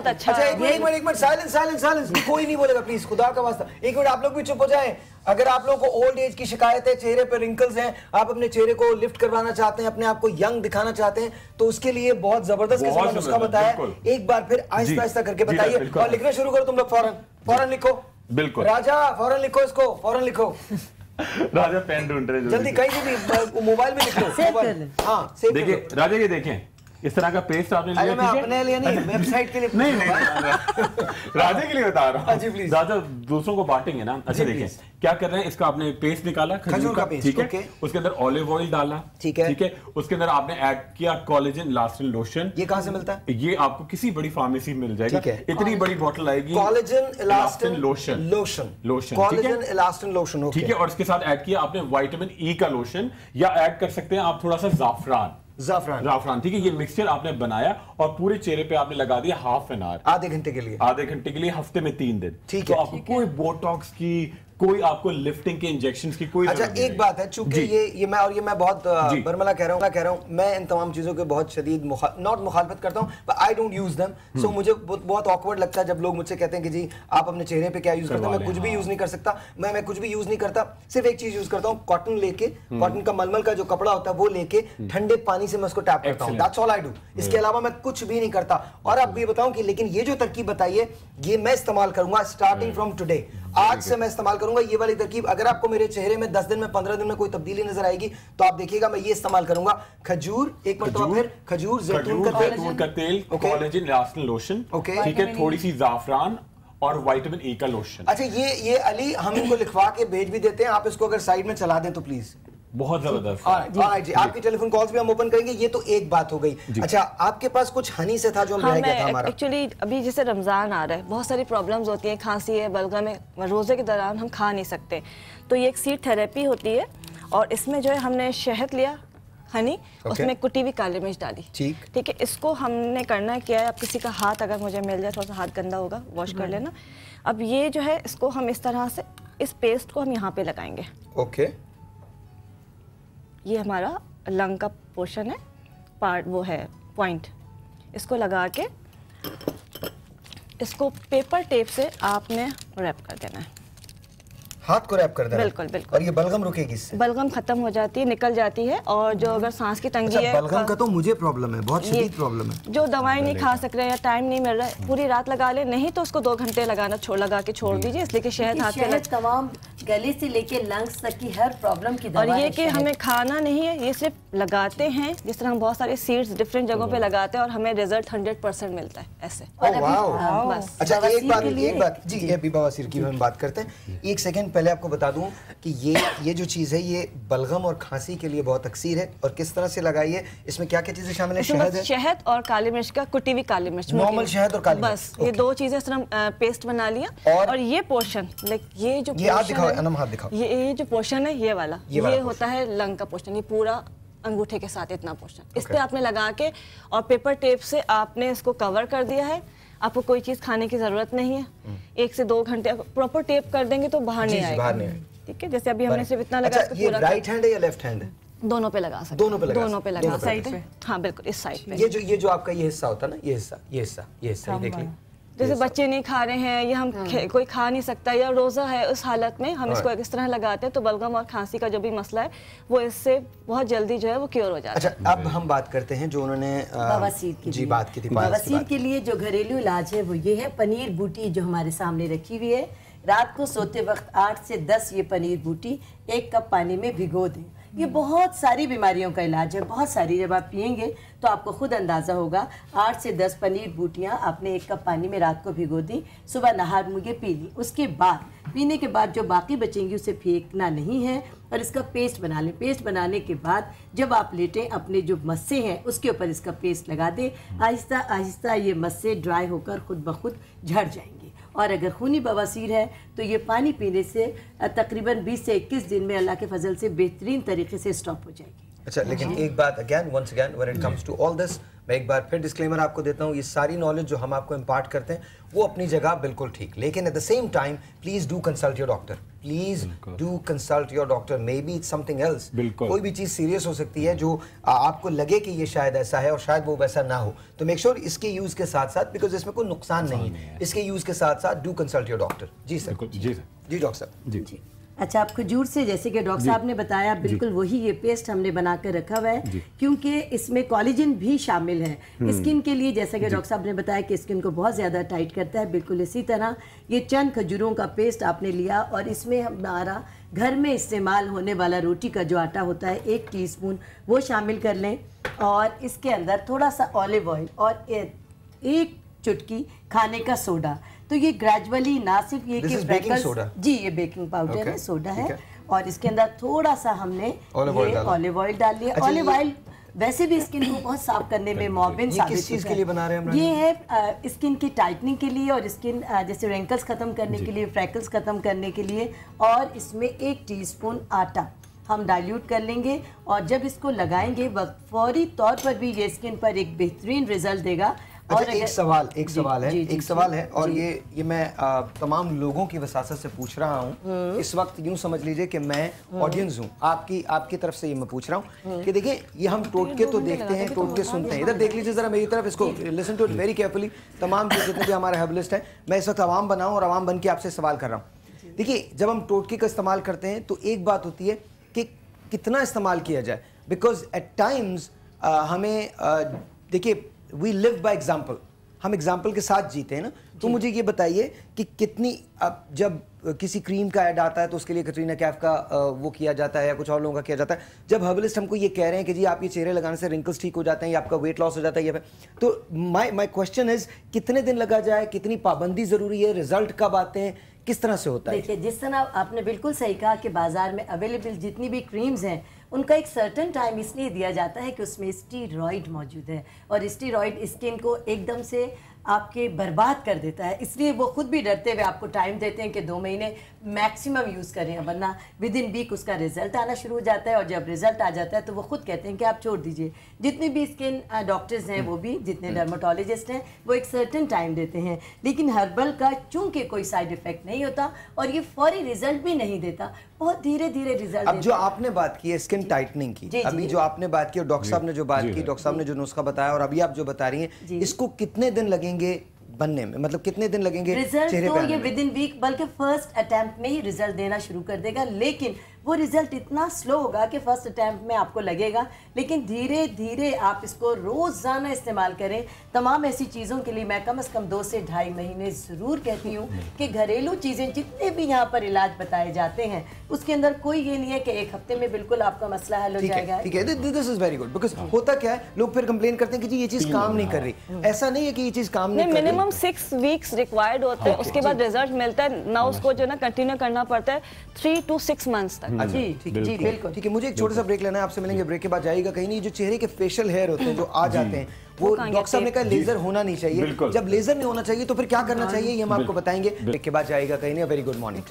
अच्छा। एक मिनट साइलेंस, कोई नहीं बोलेगा प्लीज, खुदा का वास्ता। एक मिनट आप लोग भी चुप हो जाएं। अगर आप लोगों को ओल्ड एज की शिकायत है, चेहरे पे रिंकल्स हैं, आप अपने चेहरे को लिफ्ट करवाना चाहते हैं, अपने आप को यंग दिखाना चाहते हैं, तो उसके लिए बहुत जबरदस्त किस्म का नुस्खा बताया। एक बार फिर आहिस्ता आहिस्ता करके बताइए, और लिखना शुरू करो तुम लोग। फौरन लिखो। बिल्कुल राजा, फौरन लिखो इसको, फौरन लिखो। राजा पेन ढूंढ रहे जल्दी, कहीं भी मोबाइल में लिख लो। हाँ, देखिए राजा, ये देखें इस तरह का पेस्ट आपने लिया। मैं अपने लिए नहीं, वेबसाइट के लिए नहीं राजा के लिए बता रहा हूँ। राजा दूसरों को बांटेंगे ना। अच्छा देखिए क्या कर रहे हैं, इसका आपने पेस्ट निकाला खजूर का, ठीक है, उसके अंदर ऑलिव ऑयल डाला, ठीक है, उसके अंदर आपने ऐड किया कोलेजन इलास्टिन लोशन। ये कहाँ से मिलता है? ये आपको किसी बड़ी फार्मेसी में मिल जाएगा, इतनी बड़ी बोतल आएगी। Collagen elastin lotion, collagen elastin lotion, ठीक है, और इसके साथ ऐड किया आपने विटामिन ई का लोशन, या ऐड कर सकते हैं आप थोड़ा सा जाफरान, जाफरान, ठीक है। ये मिक्सचर आपने बनाया और पूरे चेहरे पे आपने लगा दिया हाफ एन आवर, आधे घंटे के लिए, हफ्ते में 3 दिन। ठीक तो है, आपको कोई बोटॉक्स की, कोई आपको लिफ्टिंग के इंजेक्शंस की कोई अच्छा एक बात है, चूंकि ये मैं बहुत बर्मला कह रहा हूँ, मैं इन तमाम चीजों के बहुत शदीद नॉट मुखालफत करता हूँ, but I don't use them. So मुझे बहुत ऑकवर्ड लगता है जब लोग मुझसे कहते हैं कि जी आप अपने चेहरे पे क्या यूज करते हैं। मैं कुछ भी यूज नहीं कर सकता, मैं कुछ भी यूज नहीं करता। सिर्फ एक चीज यूज करता हूँ, कॉटन लेके, कॉटन का मलमल का जो कपड़ा होता है वो लेके ठंडे पानी से मैं उसको टैप करता हूँ। That's all I do. इसके अलावा मैं कुछ भी नहीं करता। और अब ये बताऊं कि लेकिन ये जो तरकीब बताई है ये मैं इस्तेमाल करूंगा स्टार्टिंग फ्रॉम टुडे। आज से मैं इस्तेमाल करूंगा ये वाली तरकीब। अगर आपको मेरे चेहरे में 10 दिन में 15 दिन में कोई तब्दीली नजर आएगी तो आप देखिएगा मैं ये इस्तेमाल करूंगा। खजूर, एक मरतबा फिर खजूर, जैतून का तेल, कोलेजन इलास्टिन लोशन, ठीक है, थोड़ी सी जाफरान और विटामिन ए का लोशन। अच्छा ये अली हम इनको लिखवा के भेज भी देते हैं, आप इसको अगर साइड में चला दें तो प्लीज। बहुत जबरदस्त जी। आपकी टेलीफोन कॉल्स भी हम ओपन करेंगे। ये तो एक बात हो गई। अच्छा आपके पास कुछ हनी से था जो हम रह गया था हमारा। एक्चुअली अभी जैसे रमजान आ रहा है, बहुत सारी प्रॉब्लम्स होती हैं, खांसी है, बलगम है, रोजे के दौरान हम खा नहीं सकते, तो ये एक सीड थेरेपी होती है और इसमें जो है हमने शहद लिया, हनी, उसमें कुटी हुई काली मिर्च डाली, ठीक है। इसको हमने करना क्या है, अब किसी का हाथ अगर मुझे मिल जाए, थोड़ा सा हाथ गंदा होगा, वॉश कर लेना। अब ये जो है इसको हम इस तरह से, इस पेस्ट को हम यहाँ पे लगाएंगे। ओके, ये हमारा लंग का पोर्शन है, पार्ट वो है पॉइंट, इसको लगा के इसको पेपर टेप से आपने रैप कर देना है। हाथ को रैप कर देना। बिल्कुल बिल्कुल। और ये बलगम रुकेगी इससे? बलगम खत्म हो जाती है, निकल जाती है। और जो अगर सांस की तंगी है, बलगम का तो मुझे प्रॉब्लम है, बहुत शदीद प्रॉब्लम है। जो दवाई नहीं खा सक रहे या टाइम नहीं मिल रहा है, पूरी रात लगा ले, नहीं तो उसको 2 घंटे लगा के छोड़ दीजिए, इसलिए कि शहद हाथ पे तमाम गले से लेके लंग्स तक की हर प्रॉब्लम की दवा और ये कि हमें खाना नहीं है, ये सिर्फ लगाते हैं। जिस तरह हम बहुत सारे सीड्स डिफरेंट जगहों पे लगाते हैं और हमें रिजल्ट 100% मिलता है ऐसे। बस अच्छा एक बात जी, ये अभी बवासीर की हम बात करते हैं। एक सेकंड पहले आपको बता दूं कि ये जो चीज है ये बलगम और खांसी के लिए बहुत अक्सीर है। और किस तरह से लगाई है, इसमें क्या क्या चीजें शामिल है? शहद है, शहद और काली मिर्च का, कुटी हुई काली मिर्च, नॉर्मल शहद और काली मिर्च, बस ये 2 चीजें इस तरह पेस्ट बना लिया। और ये पोर्शन, लाइक ये जो हाथ दिखाओ, अनम हाथ दिखाओ, ये जो पोर्शन है ये वाला, ये होता है लंग का पोर्शन, ये पूरा अंगूठे के साथ इतना पोर्शन, इस पे आपने लगा के और पेपर टेप से आपने इसको कवर कर दिया है। आपको कोई चीज खाने की जरूरत नहीं है। 1 से 2 घंटे प्रॉपर टेप कर देंगे तो बाहर नहीं आएगा, ठीक है। जैसे अभी हमने सिर्फ इतना लगा के पूरा। राइट हैंड है या लेफ्ट हैंड है? दोनों पे लगा सकते, दोनों पे लगा सकते हैं। हाँ बिल्कुल, इस साइड पे। ये जो आपका ये हिस्सा होता है ना, ये हिस्सा देख लीजिए। जैसे बच्चे नहीं खा रहे हैं या हम कोई खा नहीं सकता या रोज़ा है, उस हालत में हम इसको इस तरह लगाते हैं तो बलगम और खांसी का जो भी मसला है वो इससे बहुत जल्दी जो है वो क्योर हो जाता है। अच्छा अब हम बात करते हैं जो उन्होंने बवासीर की जी बात की थी। बवासीर के लिए जो घरेलू इलाज है वो ये है, पनीर बूटी जो हमारे सामने रखी हुई है। रात को सोते वक्त 8 से 10 ये पनीर बूटी 1 कप पानी में भिगो दें। ये बहुत सारी बीमारियों का इलाज है, बहुत सारी। जब आप पियेंगे तो आपको खुद अंदाज़ा होगा। 8 से 10 पनीर बूटियाँ आपने 1 कप पानी में रात को भिगो दी, सुबह नहा मुँह पी ली। उसके बाद पीने के बाद जो बाकी बचेंगी उसे फेंकना नहीं है और इसका पेस्ट बना लें। पेस्ट बनाने के बाद जब आप लेटें, अपने जो मस्से हैं उसके ऊपर इसका पेस्ट लगा दें। आहिस्ता आहिस्ता ये मस्से ड्राई होकर खुद ब खुद झड़ जाएंगे। और अगर खूनी बवासीर है तो ये पानी पीने से तकरीबन 20 से 21 दिन में अल्लाह के फजल से बेहतरीन तरीके से स्टॉप हो जाएगी। अच्छा लेकिन एक बात once again when it comes to all this, मैं एक बार फिर डिस्क्लेमर आपको देता हूँ, ये सारी नॉलेज जो हम आपको इम्पार्ट करते हैं वो अपनी जगह बिल्कुल ठीक, लेकिन at the same time please do consult your doctor, please do consult your doctor. May be it's something else, कोई भी चीज़ सीरियस हो सकती है जो आपको लगे कि ये शायद ऐसा है और शायद वो वैसा ना हो, तो मेक श्योर इसके यूज़ के साथ साथ, बिकॉज इसमें कोई नुकसान नहीं है, इसके यूज़ के साथ साथ डू कंसल्ट योर डॉक्टर। जी सर, जी डॉक्टर साहब जी। अच्छा, आप खजूर से जैसे कि डॉक्टर साहब ने बताया बिल्कुल वही ये पेस्ट हमने बना कर रखा हुआ है, क्योंकि इसमें कोलेजन भी शामिल है स्किन के लिए। जैसा कि डॉक्टर साहब ने बताया कि स्किन को बहुत ज़्यादा टाइट करता है, बिल्कुल इसी तरह ये चंद खजूरों का पेस्ट आपने लिया और इसमें हमारा घर में इस्तेमाल होने वाला रोटी का जो आटा होता है 1 टीस्पून वो शामिल कर लें और इसके अंदर थोड़ा सा ऑलिव ऑयल और 1 चुटकी खाने का सोडा। तो ये ग्रेजुअली ना सिर्फ ये कि जी ये बेकिंग पाउडर है, सोडा है और इसके अंदर थोड़ा सा हमने ऑलिव ऑयल डाल लिया। ऑलिव ऑयल वैसे भी स्किन को बहुत साफ करने में मुआविन साबित होता है। किस चीज़ के लिए बना रहे हैं हम? ये है स्किन की टाइटनिंग के लिए और स्किन जैसे रिंकल्स खत्म करने के लिए, फ्रैकल्स खत्म करने के लिए। और इसमें 1 टीस्पून आटा हम डाइल्यूट कर लेंगे और जब इसको लगाएंगे फौरी तौर पर भी ये स्किन पर एक बेहतरीन रिजल्ट देगा। अच्छा, एक सवाल है और ये मैं तमाम लोगों की वसासत से पूछ रहा हूँ। इस वक्त यूं समझ लीजिए कि मैं ऑडियंस हूँ, आपकी तरफ से ये मैं पूछ रहा हूँ कि देखिए ये हम टोटके तो देखते हैं, टोटके सुनते हैं। इधर देख लीजिए जरा मेरी तरफ, इसको listen to it very carefully. तमाम जितने भी हमारे हर्बलिस्ट हैं, मैं इस वक्त अवाम बनाऊँ और अवाम बन के आपसे सवाल कर रहा हूँ। देखिए जब हम टोटके का इस्तेमाल करते हैं तो एक बात होती है कि कितना इस्तेमाल किया जाए, बिकॉज एट टाइम्स हमें देखिए वी लिव बाय एग्जाम्पल, हम एग्जाम्पल के साथ जीते हैं ना। तो मुझे ये बताइए कि कितनी, अब जब किसी क्रीम का ऐड आता है तो उसके लिए कटरीना कैफ का वो किया जाता है या कुछ और लोगों का किया जाता है। जब हर्बलिस्ट हमको ये कह रहे हैं कि जी आप ये चेहरे लगाने से रिंकल्स ठीक हो जाते हैं या आपका वेट लॉस हो जाता है, तो माय क्वेश्चन इज कितने दिन लगा जाए, कितनी पाबंदी ज़रूरी है, रिजल्ट कब आते हैं, किस तरह से होता है? देखिए जिस तरह आपने बिल्कुल सही कहा कि बाजार में अवेलेबल जितनी भी क्रीम्स हैं उनका एक सर्टेन टाइम इसलिए दिया जाता है कि उसमें स्टीरॉइड मौजूद है और स्टीरॉइड स्किन को एकदम से आपके बर्बाद कर देता है। इसलिए वो खुद भी डरते हुए आपको टाइम देते हैं कि 2 महीने मैक्सिमम यूज़ करें, वरना विद इन वीक उसका रिजल्ट आना शुरू हो जाता है और जब रिजल्ट आ जाता है तो वो खुद कहते हैं कि आप छोड़ दीजिए। जितने भी स्किन डॉक्टर्स हैं वो भी, जितने डर्माटोलॉजिस्ट हैं वो एक सर्टेन टाइम देते हैं, लेकिन हर्बल का चूंकि कोई साइड इफेक्ट नहीं होता और ये फौरी रिजल्ट भी नहीं देता, बहुत धीरे धीरे रिजल्ट। अब जो आपने बात की है स्किन टाइटनिंग की, अभी जो आपने बात की और डॉक्टर साहब ने जो बात की, डॉक्टर साहब ने जो नुस्खा बताया और अभी आप जो बता रही हैं, इसको कितने दिन लगेंगे बनने में, मतलब कितने दिन लगेंगे रिजल्ट? चेहरे तो पे ये विद इन वीक, बल्कि फर्स्ट अटेम्प्ट में ही रिजल्ट देना शुरू कर देगा, लेकिन वो रिजल्ट इतना स्लो होगा कि फर्स्ट अटेम्प्ट में आपको लगेगा, लेकिन धीरे धीरे आप इसको रोज़ाना इस्तेमाल करें। तमाम ऐसी चीज़ों के लिए मैं कम से कम 2 से ढाई महीने ज़रूर कहती हूँ कि घरेलू चीज़ें जितने भी यहाँ पर इलाज बताए जाते हैं उसके अंदर कोई ये नहीं है कि 1 हफ्ते में बिल्कुल आपका मसला हल हो जाएगा। ठीक है, this is very good, because होता क्या है, लोग फिर कंप्लेन करते हैं कि जी ये चीज़ काम नहीं कर रही। ऐसा नहीं है कि ये चीज़ काम नहीं कर रही, मिनिमम 6 वीक्स रिक्वायर्ड होते हैं, उसके बाद रिजल्ट मिलता है ना, उसको जो ना कंटिन्यू करना पड़ता है 3 to 6 मंथ्स तक। जी बिल्कुल ठीक है। मुझे एक छोटा सा ब्रेक लेना है, आपसे मिलेंगे ब्रेक के बाद। जाइएगा कहीं नहीं। जो चेहरे के फेशियल हेयर होते हैं जो आ जाते हैं वो डॉक्टर साहब ने कहा लेजर होना नहीं चाहिए, जब लेजर नहीं होना चाहिए तो फिर क्या करना चाहिए ये हम आपको बताएंगे ब्रेक के बाद। जाइएगा कहीं नहीं। Very good morning.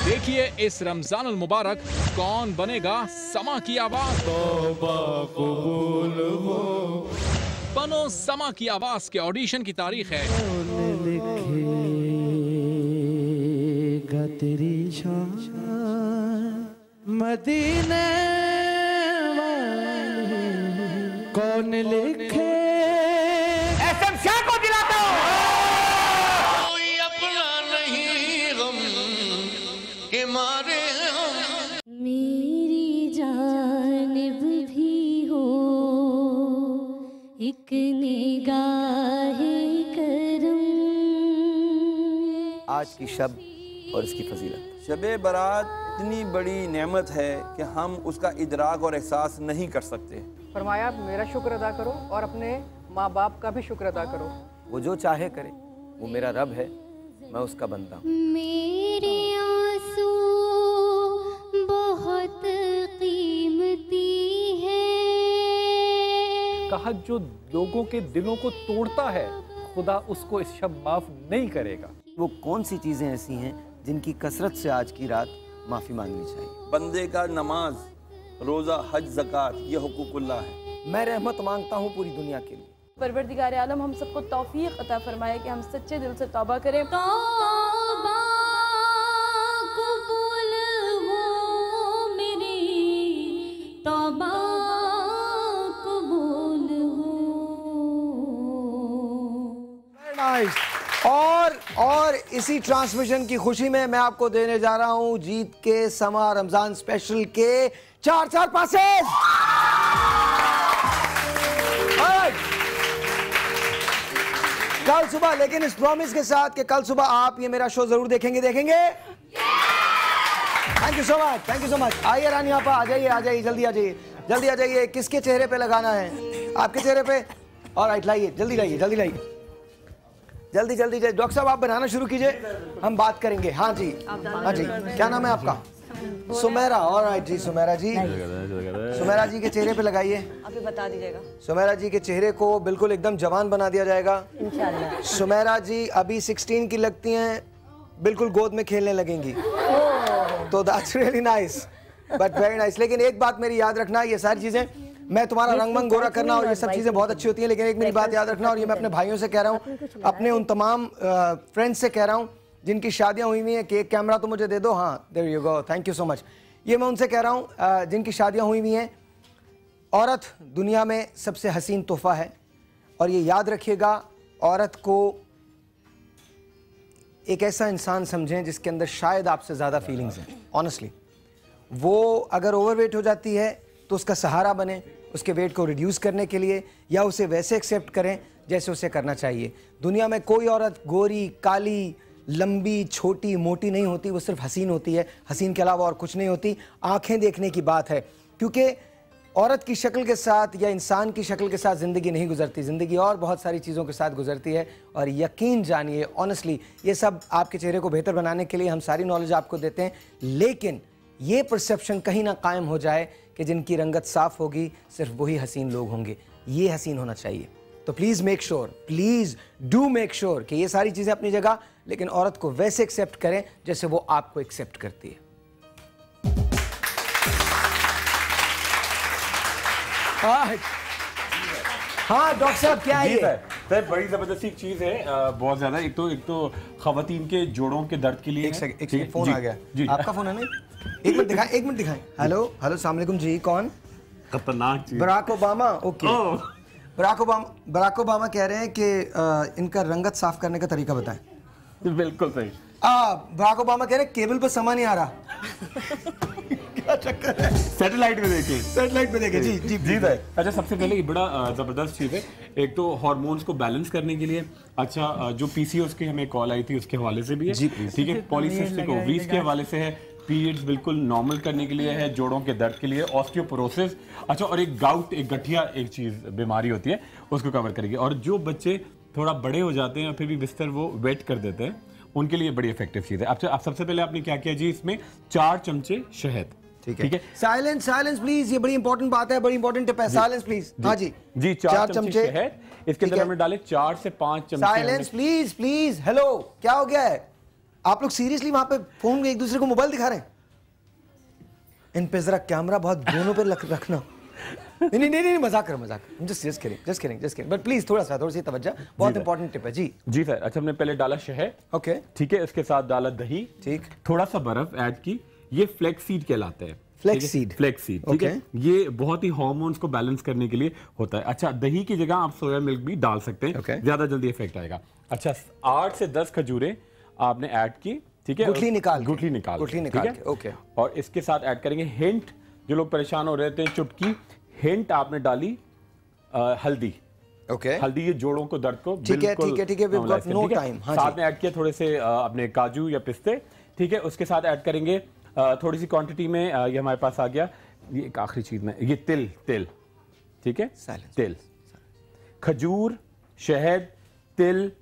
देखिए इस रमजान अल मुबारक कौन बनेगा समा की आवाज। तौबा कबूल हो। बनो समा की आवाज के ऑडिशन की तारीख है लिखेगा तेरी शान मदीने वाली, कौन लिखे एसएम शाह को दिलाता हूँ। कोई अपना नहीं गम के मारे हम। मेरी जानिब भी हो एक निगाहे करम। आज की शब और इसकी फजीलत। शबे बारात इतनी बड़ी नेमत है कि हम उसका इदराक और एहसास नहीं कर सकते। फरमाया मेरा शुक्र अदा करो और अपने माँ बाप का भी शुक्र अदा करो। वो जो चाहे करे, वो मेरा रब है, मैं उसका बंदा हूँ। मेरे आंसू बहुत कीमती है। कहा जो लोगों के दिलों को तोड़ता है खुदा उसको इस शब माफ नहीं करेगा। वो कौन सी चीजें ऐसी हैं जिनकी कसरत से आज की रात माफी मांगनी चाहिए? बंदे का नमाज, रोजा, हज, ज़कात ये हुकूकुल्लाह है। मैं रहमत मांगता हूँ पूरी दुनिया के लिए। परवरदिगार आलम हम सबको तौफीक अता फरमाए कि हम सच्चे दिल से तौबा करें। तौबा कबूल हो मेरी, तौबा कबूल हो। नाइस। और इसी ट्रांसमिशन की खुशी में मैं आपको देने जा रहा हूं जीत के समा रमजान स्पेशल के 4 पासेस। कल सुबह, लेकिन इस प्रॉमिस के साथ कि कल सुबह आप ये मेरा शो जरूर देखेंगे। Thank you so much, thank you so much. आइए रानी आप आ जाइए, जल्दी आ जाइए। किसके चेहरे पे लगाना है? आपके चेहरे पे। ऑलराइट, लाइए, जल्दी लाइए। जल्दी डॉक्टर साहब आप बनाना शुरू कीजिए, हम बात करेंगे। हाँ जी, क्या नाम है आपका? सुमेरा, ऑलराइट जी, सुमेरा जी, सुमेरा जी के चेहरे पे लगाइए। आप ही बता दीजिएगा। सुमेरा जी के चेहरे को बिल्कुल एकदम जवान बना दिया जाएगा इंशाल्लाह। सुमेरा जी अभी 16 की लगती हैं, बिल्कुल गोद में खेलने लगेंगी। तो that's really nice, but very nice. लेकिन एक बात मेरी याद रखना, ये सारी चीजें, मैं तुम्हारा रंगमंग गोरा करना और ये सब चीजें बहुत अच्छी होती हैं, लेकिन एक मेरी बात याद रखना, और ये मैं अपने भाइयों से कह रहा हूँ, अपने उन तमाम फ्रेंड्स से कह रहा हूँ जिनकी शादियां हुई हुई हैं, कि एक कैमरा तो मुझे दे दो। हाँ, there you go, thank you so much. ये मैं उनसे कह रहा हूँ जिनकी शादियां हुई हुई हैं, औरत दुनिया में सबसे हसीन तोहफा है, और ये याद रखिएगा, औरत को एक ऐसा इंसान समझें जिसके अंदर शायद आपसे ज़्यादा फीलिंग्स हैं। ऑनेस्टली, वो अगर ओवरवेट हो जाती है तो उसका सहारा बने, उसके वेट को रिड्यूस करने के लिए, या उसे वैसे एक्सेप्ट करें जैसे उसे करना चाहिए। दुनिया में कोई औरत गोरी, काली, लंबी, छोटी, मोटी नहीं होती, वो सिर्फ हसीन होती है। हसीन के अलावा और कुछ नहीं होती। आंखें देखने की बात है, क्योंकि औरत की शक्ल के साथ या इंसान की शक्ल के साथ ज़िंदगी नहीं गुजरती, ज़िंदगी और बहुत सारी चीज़ों के साथ गुजरती है। और यकीन जानिए, ऑनेस्टली, ये सब आपके चेहरे को बेहतर बनाने के लिए हम सारी नॉलेज आपको देते हैं, लेकिन ये परसेप्शन कहीं ना कायम हो जाए कि जिनकी रंगत साफ़ होगी सिर्फ वही हसीन लोग होंगे। ये हसीन होना चाहिए। तो please make sure, please do make sure कि ये सारी चीज़ें अपनी जगह, लेकिन औरत को वैसे एक्सेप्ट करें जैसे वो आपको एक्सेप्ट करती है। हाँ डॉक्टर साहब, क्या है सर? बड़ी जबरदस्त एक चीज है, बहुत ज्यादा। एक तो खवातीन के जोड़ों के दर्द के लिए। एक सेकंड, फोन आ गया जी। आपका फोन है ना? एक मिनट दिखाएं। हेलो हेलो, अस्सलाम वालेकुम जी, कौन? खतरनाक चीज। Barack Obama. Okay, Barack Obama कह रहे हैं कि इनका रंगत साफ करने का तरीका बताएं। बिल्कुल सही। बराक ओबामा कह रहे हैं केबल पर समा नहीं आ रहा। क्या चक्कर है? सैटेलाइट में देखें, सैटेलाइट में देखें। जी जी जी भाई। अच्छा, सबसे पहले ये बड़ा जबरदस्त चीज़ है, एक तो हार्मोन्स को बैलेंस करने के लिए। अच्छा, जो पीसीओएस की हमें कॉल आई थी उसके हवाले से भी है, ठीक है। पॉलीसिस्टिक ओवरीज के हवाले से है, पीरियड्स बिल्कुल नॉर्मल करने के लिए है, जोड़ों के दर्द के लिए, ऑस्टियोपोरोसिस। अच्छा, और एक गाउट, एक गठिया एक चीज़ बीमारी होती है, उसको कवर करेगी। और जो बच्चे थोड़ा बड़े हो जाते हैं और फिर भी बिस्तर वो वेट कर देते हैं, उनके लिए बड़ी इफेक्टिव चीज़ है। अब सबसे पहले आपने क्या किया जी, इसमें 4 चमचे शहद। ठीक है। साइलेंस साइलेंस प्लीज, ये बड़ी इंपॉर्टेंट बात है, बड़ी इंपॉर्टेंट टिप है। Silence please. हाँ जी जी, 4 चमचे शहद, इसके अंदर हमने डाले 4 से 5 चमचे। Silence please please. हेलो, क्या हो गया है? आप लोग सीरियसली वहां पे फोन में एक दूसरे को मोबाइल दिखा रहे हैं? इन पे जरा कैमरा बहुत दोनों पे रखना। नहीं, मजाक कर, जस्ट किडिंग, बट प्लीज थोड़ी सी तवज्जो, बहुत इंपॉर्टेंट टिप है जी। जी सर। अच्छा, हमने पहले डाला शहद, ओके, ठीक है। इसके साथ डाला दही, ठीक, थोड़ा सा बर्फ ऐड की। ये फ्लेक्स सीड कहलाते हैं। फ्लेक्स सीड, ठीक है। ये बहुत ही हार्मोन्स को बैलेंस करने के लिए होता है। अच्छा, दही की जगह आप सोया मिल्क भी डाल सकते हैं, ज्यादा जल्दी इफेक्ट आएगा। अच्छा, 8 से 10 खजूरें आपने ऐड की, ठीक है। गुठली निकाल के, ओके। और इसके साथ ऐड करेंगे हिंट, जो लोग परेशान हो रहे थे, चुटकी हिंट आपने डाली हल्दी, ओके। हल्दी ये जोड़ों को, दर्द को ठीक है। No time. साथ में ऐड किया थोड़े से अपने काजू या पिस्ते, ठीक है। उसके साथ ऐड करेंगे थोड़ी सी क्वांटिटी में, ये हमारे पास आ गया, ये एक आखिरी चीज में, ये तिल, ठीक है। तिल, खजूर, शहद, तिल,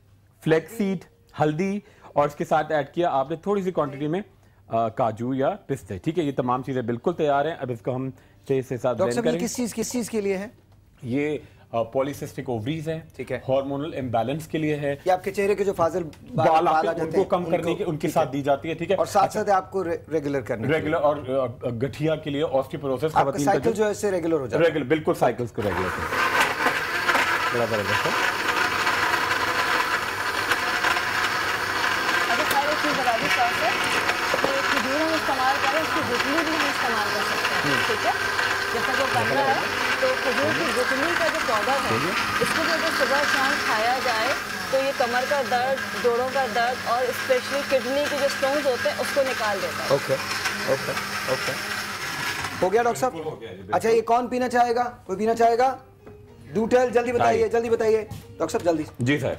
फ्लैक्सीड, हल्दी, और इसके साथ ऐड किया आपने थोड़ी सी क्वांटिटी में काजू या पिस्ते, ठीक है। ये तमाम चीजें बिल्कुल तैयार हैं। अब इसको हम तेज से साथ ब्लेंड करेंगे। किस चीज के लिए है ये? पॉलीसिस्टिक ओवरीज है, ठीक है। हार्मोनल इम्बैलेंस के लिए है। ये आपके चेहरे के जो फाजिल बाल उनको कम करने के, उनके साथ दी जाती है, ठीक है। और साथ आपको रेगुलर करने और गठिया के लिए, ऑस्टियोपोरोसिस, साइकिल जो है इससे रेगुलर हो जाता है। रेगुलर, बिल्कुल साइकिल्स को रेगुलर करें। बड़ा जबरदस्त है। इस्तेमाल करें, उसकी गुठली भी हम इस्तेमाल कर सकते हैं, ठीक है। जब तक वो बन रहा है तो खजूर की गुठली का जो पौधा है, इसको भी अगर सुबह शाम खाया जाए तो ये कमर का दर्द, जोड़ों का दर्द और स्पेशली किडनी के जो स्टोन्स होते हैं उसको निकाल देता है। ओके। हो गया डॉक्टर साहब? अच्छा, ये कौन पीना चाहेगा? कोई पीना चाहेगा? डू टेल, जल्दी बताइए डॉक्टर साहब, जल्दी। जी सर।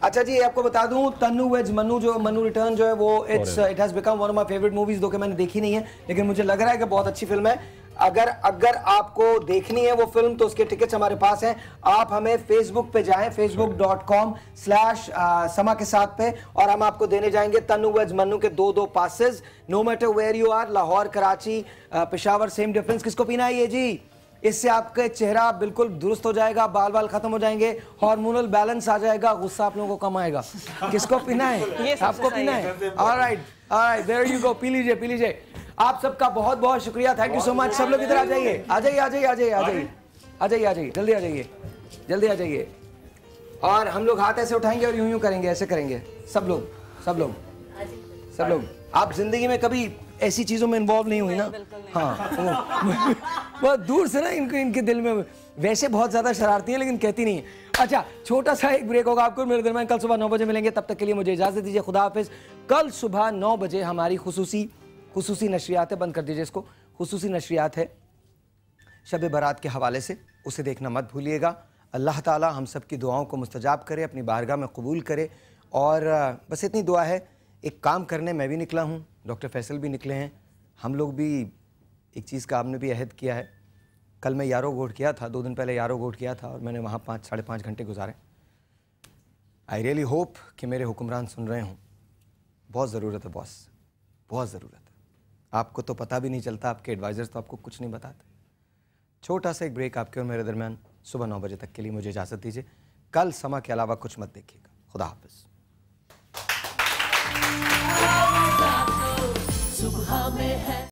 अच्छा जी, आपको बता दूं, तन्नू वेज मन्नू रिटर्न जो है वो it has become one of my favourite movies, दो कि मैंने देखी नहीं है, लेकिन मुझे लग रहा है कि बहुत अच्छी फिल्म है। अगर आपको देखनी है वो फिल्म तो उसके टिकट्स हमारे पास हैं। आप हमें फेसबुक पे जाएं, facebook.com/समा के साथ पे, और हम आपको देने जाएंगे तन्नू वेज मन्नू के 2 passes. No matter where you are, Lahore, Karachi, Peshawar, same difference. किसको पीना है ये जी? इससे आपका चेहरा बिल्कुल दुरुस्त हो जाएगा, बाल बाल खत्म हो जाएंगे, हार्मोनल बैलेंस आ जाएगा, गुस्सा आप लोगों को कम आएगा। किसको पीना है? आपको पीना है? ऑलराइट, देयर यू गो, पी लीजिए। आप सबका बहुत बहुत शुक्रिया, थैंक यू सो मच। सब लोग इधर आ जाइए, आ जाइए, जल्दी आ जाइए। और हम लोग हाथ ऐसे उठाएंगे और यूं करेंगे, ऐसे करेंगे सब लोग। आप जिंदगी में कभी ऐसी चीजों में इन्वॉल्व नहीं हुई ना? हाँ, बहुत दूर से ना इनके दिल में वैसे बहुत ज्यादा शरारती है लेकिन कहती नहीं है। अच्छा, छोटा सा एक ब्रेक होगा आपको मेरे दरमियान। कल सुबह 9 बजे मिलेंगे, तब तक के लिए मुझे इजाजत दीजिए। खुदा हाफिज। कल सुबह 9 बजे हमारी खुसूसी नशरियात है, बंद कर दीजिए इसको। खुसूसी नशरियात है शब बारात के हवाले से, उसे देखना मत भूलिएगा। अल्लाह ताला हम सब की दुआओं को मुस्तजाब करे, अपनी बारगाह में कबूल करे। और बस इतनी दुआ है। एक काम करने मैं भी निकला हूँ, डॉक्टर फैसल भी निकले हैं, हम लोग भी एक चीज़ का आपने भी अहद किया है। कल मैं यारो गोट किया था, 2 दिन पहले यारो गोट किया था और मैंने वहाँ 5 साढ़े 5 घंटे गुजारे। आई रियली होप कि मेरे हुक्मरान सुन रहे हों। बहुत ज़रूरत है बॉस, बहुत ज़रूरत है। आपको तो पता भी नहीं चलता, आपके एडवाइज़र्स तो आपको कुछ नहीं बताते। छोटा सा एक ब्रेक आपके और मेरे दरमियान। सुबह 9 बजे तक के लिए मुझे इजाज़त दीजिए। कल समा के अलावा कुछ मत देखिएगा। खुदा हाफिज़। सुबह में है